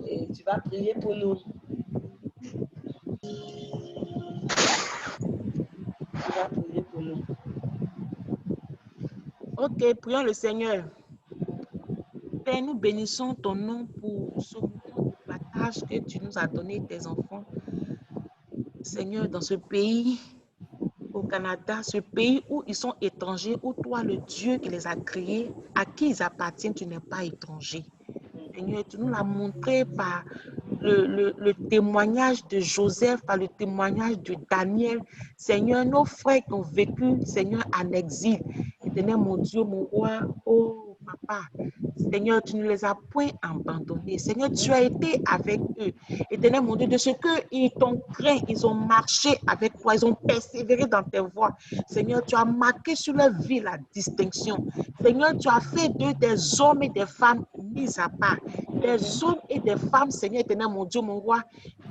Et tu vas prier pour nous. Tu vas prier pour nous. Ok, prions le Seigneur. Père, nous bénissons ton nom pour ce moment de partage que tu nous as donné, tes enfants. Seigneur, dans ce pays, au Canada, ce pays où ils sont étrangers, où toi, le Dieu qui les a créés, à qui ils appartiennent, tu n'es pas étranger. Seigneur, tu nous l'as montré par le témoignage de Joseph, par le témoignage de Daniel. Seigneur, nos frères qui ont vécu, Seigneur, en exil. Éternel, mon Dieu, mon roi, oh papa, Seigneur, tu ne les as point abandonnés. Seigneur, tu as été avec eux. Éternel, mon Dieu, de ce qu'ils t'ont craint, ils ont marché avec toi, ils ont persévéré dans tes voies. Seigneur, tu as marqué sur leur vie la distinction. Seigneur, tu as fait d'eux des hommes et des femmes mis à part. Des hommes et des femmes, Seigneur, éternel, mon Dieu, mon roi,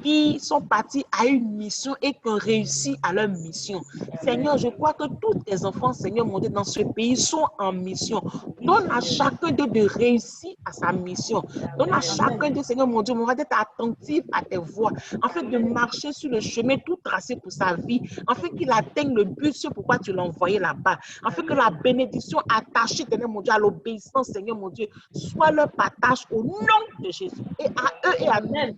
qui sont partis à une mission et qui ont réussi à leur mission. Seigneur, je crois que tous tes enfants, Seigneur, mon Dieu, dans ce pays sont en mission. Donne à chacun d'eux de réussir à sa mission. Donne à chacun d'eux, Seigneur, mon Dieu, mon roi, d'être attentif à tes voies, afin de marcher sur le chemin tout tracé pour sa vie, afin qu'il atteigne le but, ce pourquoi tu l'as envoyé là-bas, afin que la bénédiction attachée, Seigneur, mon Dieu, à l'obéissance, Seigneur, mon Dieu, soit leur partage au nom de Jésus. Et à eux et à nous.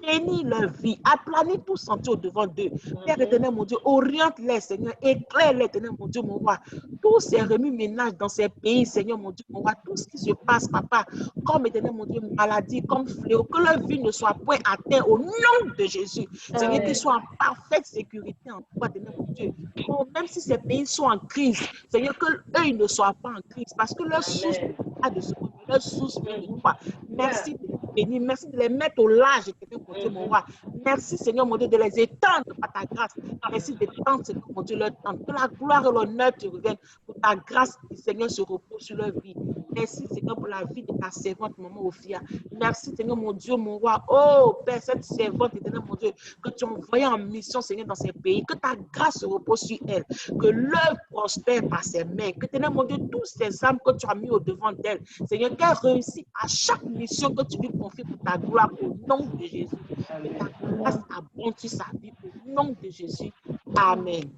Bénis leur vie, aplanis tout sentier au-devant d'eux. Père éternel, mon Dieu, oriente-les, Seigneur, éclaire-les, éternel, mon Dieu, mon roi. Tous ces remue-ménages dans ces pays, Seigneur, mon Dieu, mon roi, tout ce qui se passe, papa, comme éternel, mon Dieu, maladie, comme fléau, que leur vie ne soit point atteinte au nom de Jésus. Seigneur, qu'ils soient en parfaite sécurité en toi, éternel, mon Dieu. Oh, même si ces pays sont en crise, Seigneur, qu'eux, ils ne soient pas en crise, parce que leur source n'est de ce monde, leur source vient de toi. Merci de les bénir, merci de les mettre au large, éternel, mon Dieu, mon roi. Merci, Seigneur, mon Dieu, de les étendre par ta grâce. Merci d'étendre, Seigneur, mon Dieu, leur temps. Que la gloire et l'honneur te reviennent. Pour ta grâce, Seigneur, se repose sur leur vie. Merci, Seigneur, pour la vie de ta servante, maman Ophia. Merci, Seigneur, mon Dieu, mon roi. Oh, Père, cette servante, éternel, mon Dieu, que tu as envoyée en mission, Seigneur, dans ces pays. Que ta grâce se repose sur elle. Que l'œuvre prospère par ses mains. Que, éternel, mon Dieu, tous ces âmes que tu as mis au-devant d'elle, Seigneur, qu'elle réussisse à chaque mission que tu lui confies pour ta gloire, au nom de Jésus. Que ta grâce abonde sur sa vie, au nom de Jésus. Amen.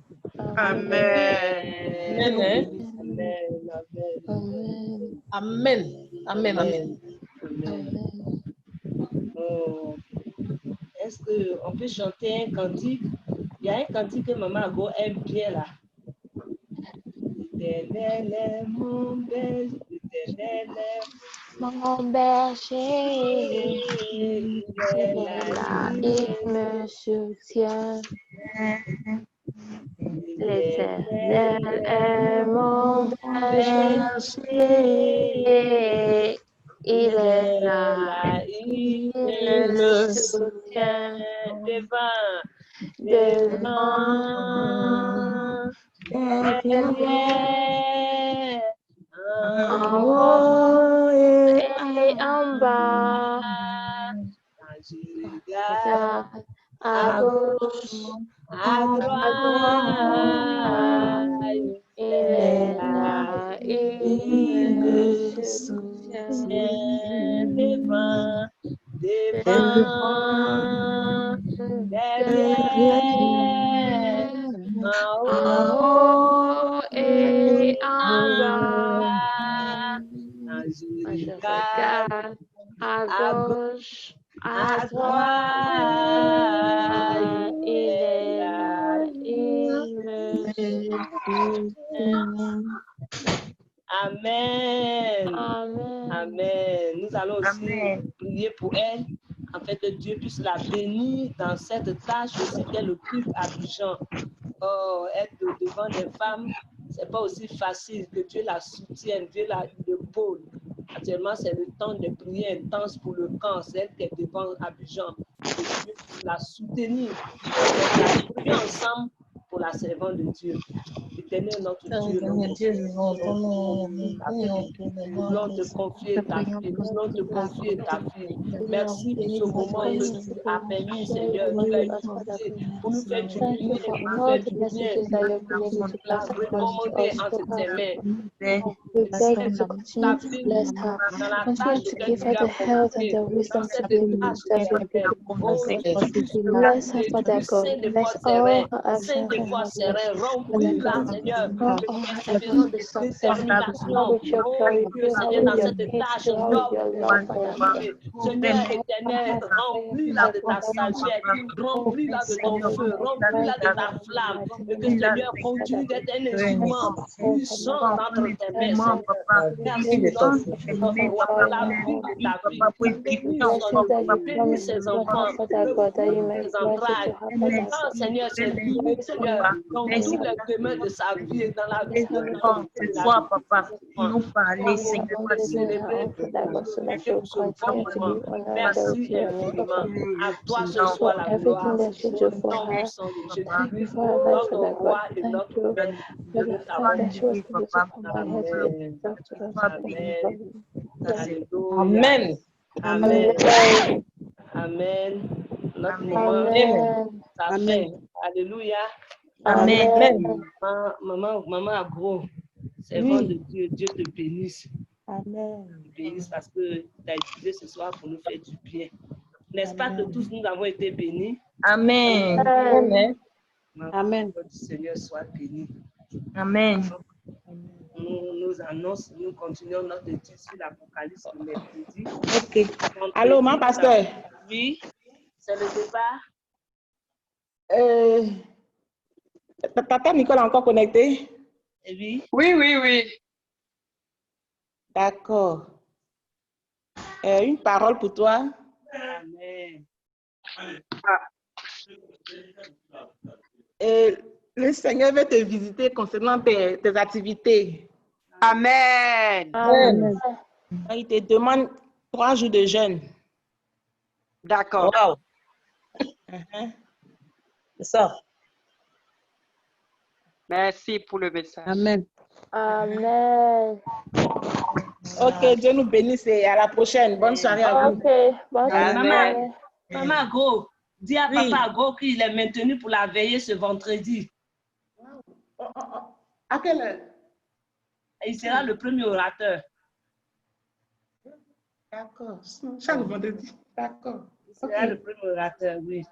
Amen. Amen. Amen. Amen. Est-ce qu'on peut chanter un cantique? Il y a un cantique que Maman Ago aime bien là. L'éternel est mon berger, l'éternel est mon berger, il est là, il me soutient. L'Éternel est mon berger, il est là, il me soutient. Devant, derrière, en haut et en bas, à gauche, à droite, il est là, il me soutient. Devant, derrière, en haut et en bas, je regarde à gauche, à droite, il est là, il me soutient. Amen. Amen. Amen. Nous allons aussi prier pour elle, afin que Dieu puisse la bénir dans cette tâche aussi qu'elle occupe à Abidjan. Oh, être devant des femmes, c'est pas aussi facile. Que Dieu la soutienne, Dieu la l'épaule. Actuellement, c'est le temps de prière intense pour le camp. C'est elle qui est devant Abidjan. Et Dieu la soutenir. La prier ensemble pour la servante de Dieu. Éternel, notre Dieu, nous voulons te confier ta fille. Nous voulons te confier ta fille. Merci pour ce moment que tu as permis, Seigneur. Tu l'as utilisé pour nous faire du bien, pour nous faire du bien. Tu l'as recommandé entre tes mains. Continue to bless her. Continue to give her the health and the wisdom to be able to serve your people. Bless her, Father God. Bless all her actions and her words. Not all her efforts be successful. With your glory, fill her with your peace, fill her with your love, Father God. Seigneur éternel, remplis-la de ta sagesse, remplis-la de ton feu, remplis-la de ta flamme, et que Seigneur continue d'être un instrument puissant entre tes mains, Seigneur. Merci notre roi pour la vie de ta fille. Bénis ses enfants, ses entrailles. Seigneur, c'est lui, Seigneur, dans tous les domaines de sa vie et dans la vie de cette fois, papa, nous parler, Seigneur. Merci infiniment. À toi ce soit la gloire. Au nom puissant de Jésus-Christ, notre roi et notre Père. Amen. Amen. Amen. Notre moment, ça fait. Alléluia. Amen. Maman Agro, servant de Dieu, Dieu te bénisse. Amen. Te bénisse parce que tu as utilisé ce soir pour nous faire du bien. N'est-ce pas que tous nous avons été bénis? Amen. Amen. Amen. Que le Seigneur soit béni. Amen. Nous annonçons, nous continuons notre étude sur l'Apocalypse le mercredi. Ok. Allô, mon pasteur? Oui, c'est le départ. Tata Nicole est encore connectée? Oui. Oui. D'accord. Une parole pour toi. Amen. Le Seigneur veut te visiter concernant tes activités. Amen. Amen. Il te demande 3 jours de jeûne. D'accord. Wow. C'est ça. Merci pour le message. Amen. Amen. Ok, Dieu nous bénisse et à la prochaine. Bonne soirée à vous. Ok, bonne soirée. Maman Agro, dis à Papa Agro qu'il est maintenu pour la veillée ce vendredi. À quelle heure? Il sera le premier orateur. D'accord. Chaque vendredi. D'accord. Il sera le premier orateur, oui.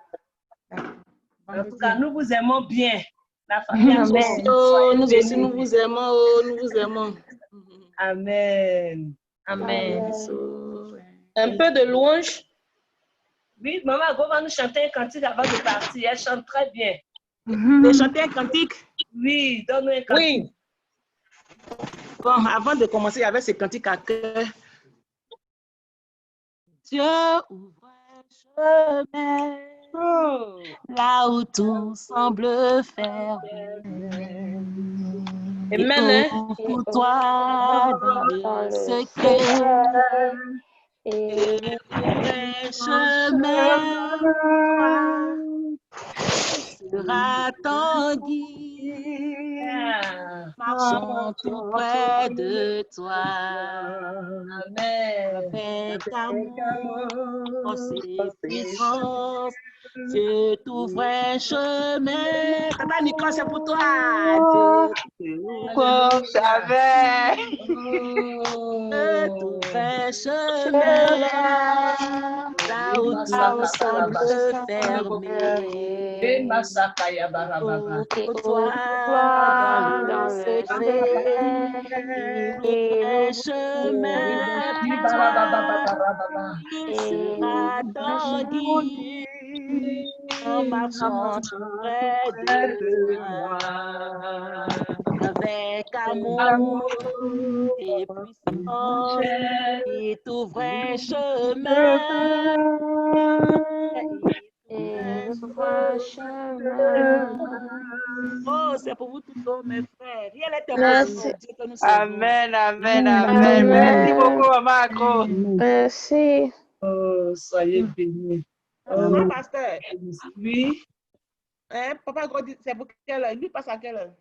En tout cas, nous vous aimons bien. La famille nous aussi, nous vous aimons. Nous vous aimons. Amen. Amen. Un peu de louange. Oui, Maman Agro va nous chanter un cantique avant de partir. Elle chante très bien. De chanter un cantique? Oui, donne-nous un cantique. Oui. Bon, avant de commencer avec ce cantique à cœur. Dieu ouvre un chemin là où tout semble fermé. Amen. Pour toi dans le secret et le chemin sera ton guide. Marchons tout près de toi. Amen. Avec amour, force et puissance, Dieu t'ouvre un chemin. Tata Nicole, c'est pour toi. Dieu Amen. t'ouvre un chemin là où tout semble fermé. Pour toi dans le secret, un chemin sera ton guide en marchant tout près de toi. Avec amour et puissance, il t'ouvre un chemin. ouvre un chemin. Oh, c'est pour vous tous, mes frères. Rien n'est impossible Merci. pour Dieu que nous servons. Amen, amen, amen. Merci beaucoup, Maman Agro. Merci. Oh, soyez bénis. Hein, pasteur? Oui. Hein, Papa Gros dit, c'est pour quelle heure? Lui passe à quelle heure?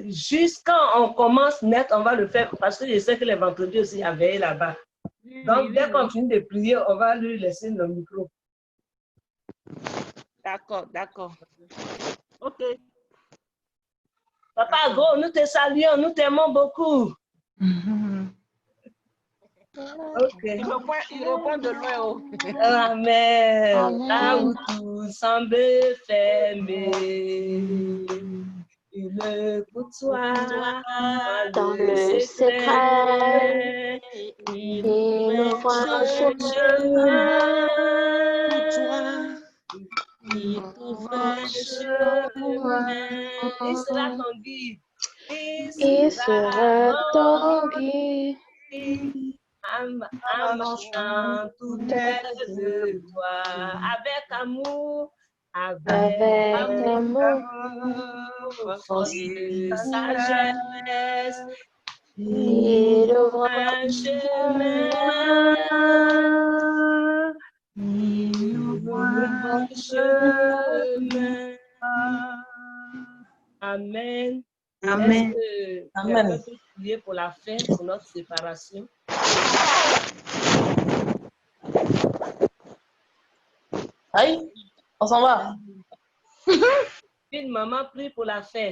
Juste quand on commence net, on va le faire parce que je sais que les vendredis aussi, il y a veillé là-bas. Donc, dès qu'on finit de prier, on va lui laisser le micro. D'accord, d'accord. Ok. Papa Gros, nous te saluons, nous t'aimons beaucoup. Ok. Il répond de loin. Oh. Amen. Là où Amen. tout semble fermé, il côtoie Dans le secret, il ouvre un chemin. Il trouve un chemin. Il sera ton guide. Il sera ton guide. En marchant tout près de toi, avec amour, Avec amour, force et sagesse, il ouvre un chemin. Il ouvre un chemin. Amen. Amen. Amen. Quelqu'un peut prier pour la fin, pour notre séparation. Aïe, on s'en va. Une maman prie pour la fin.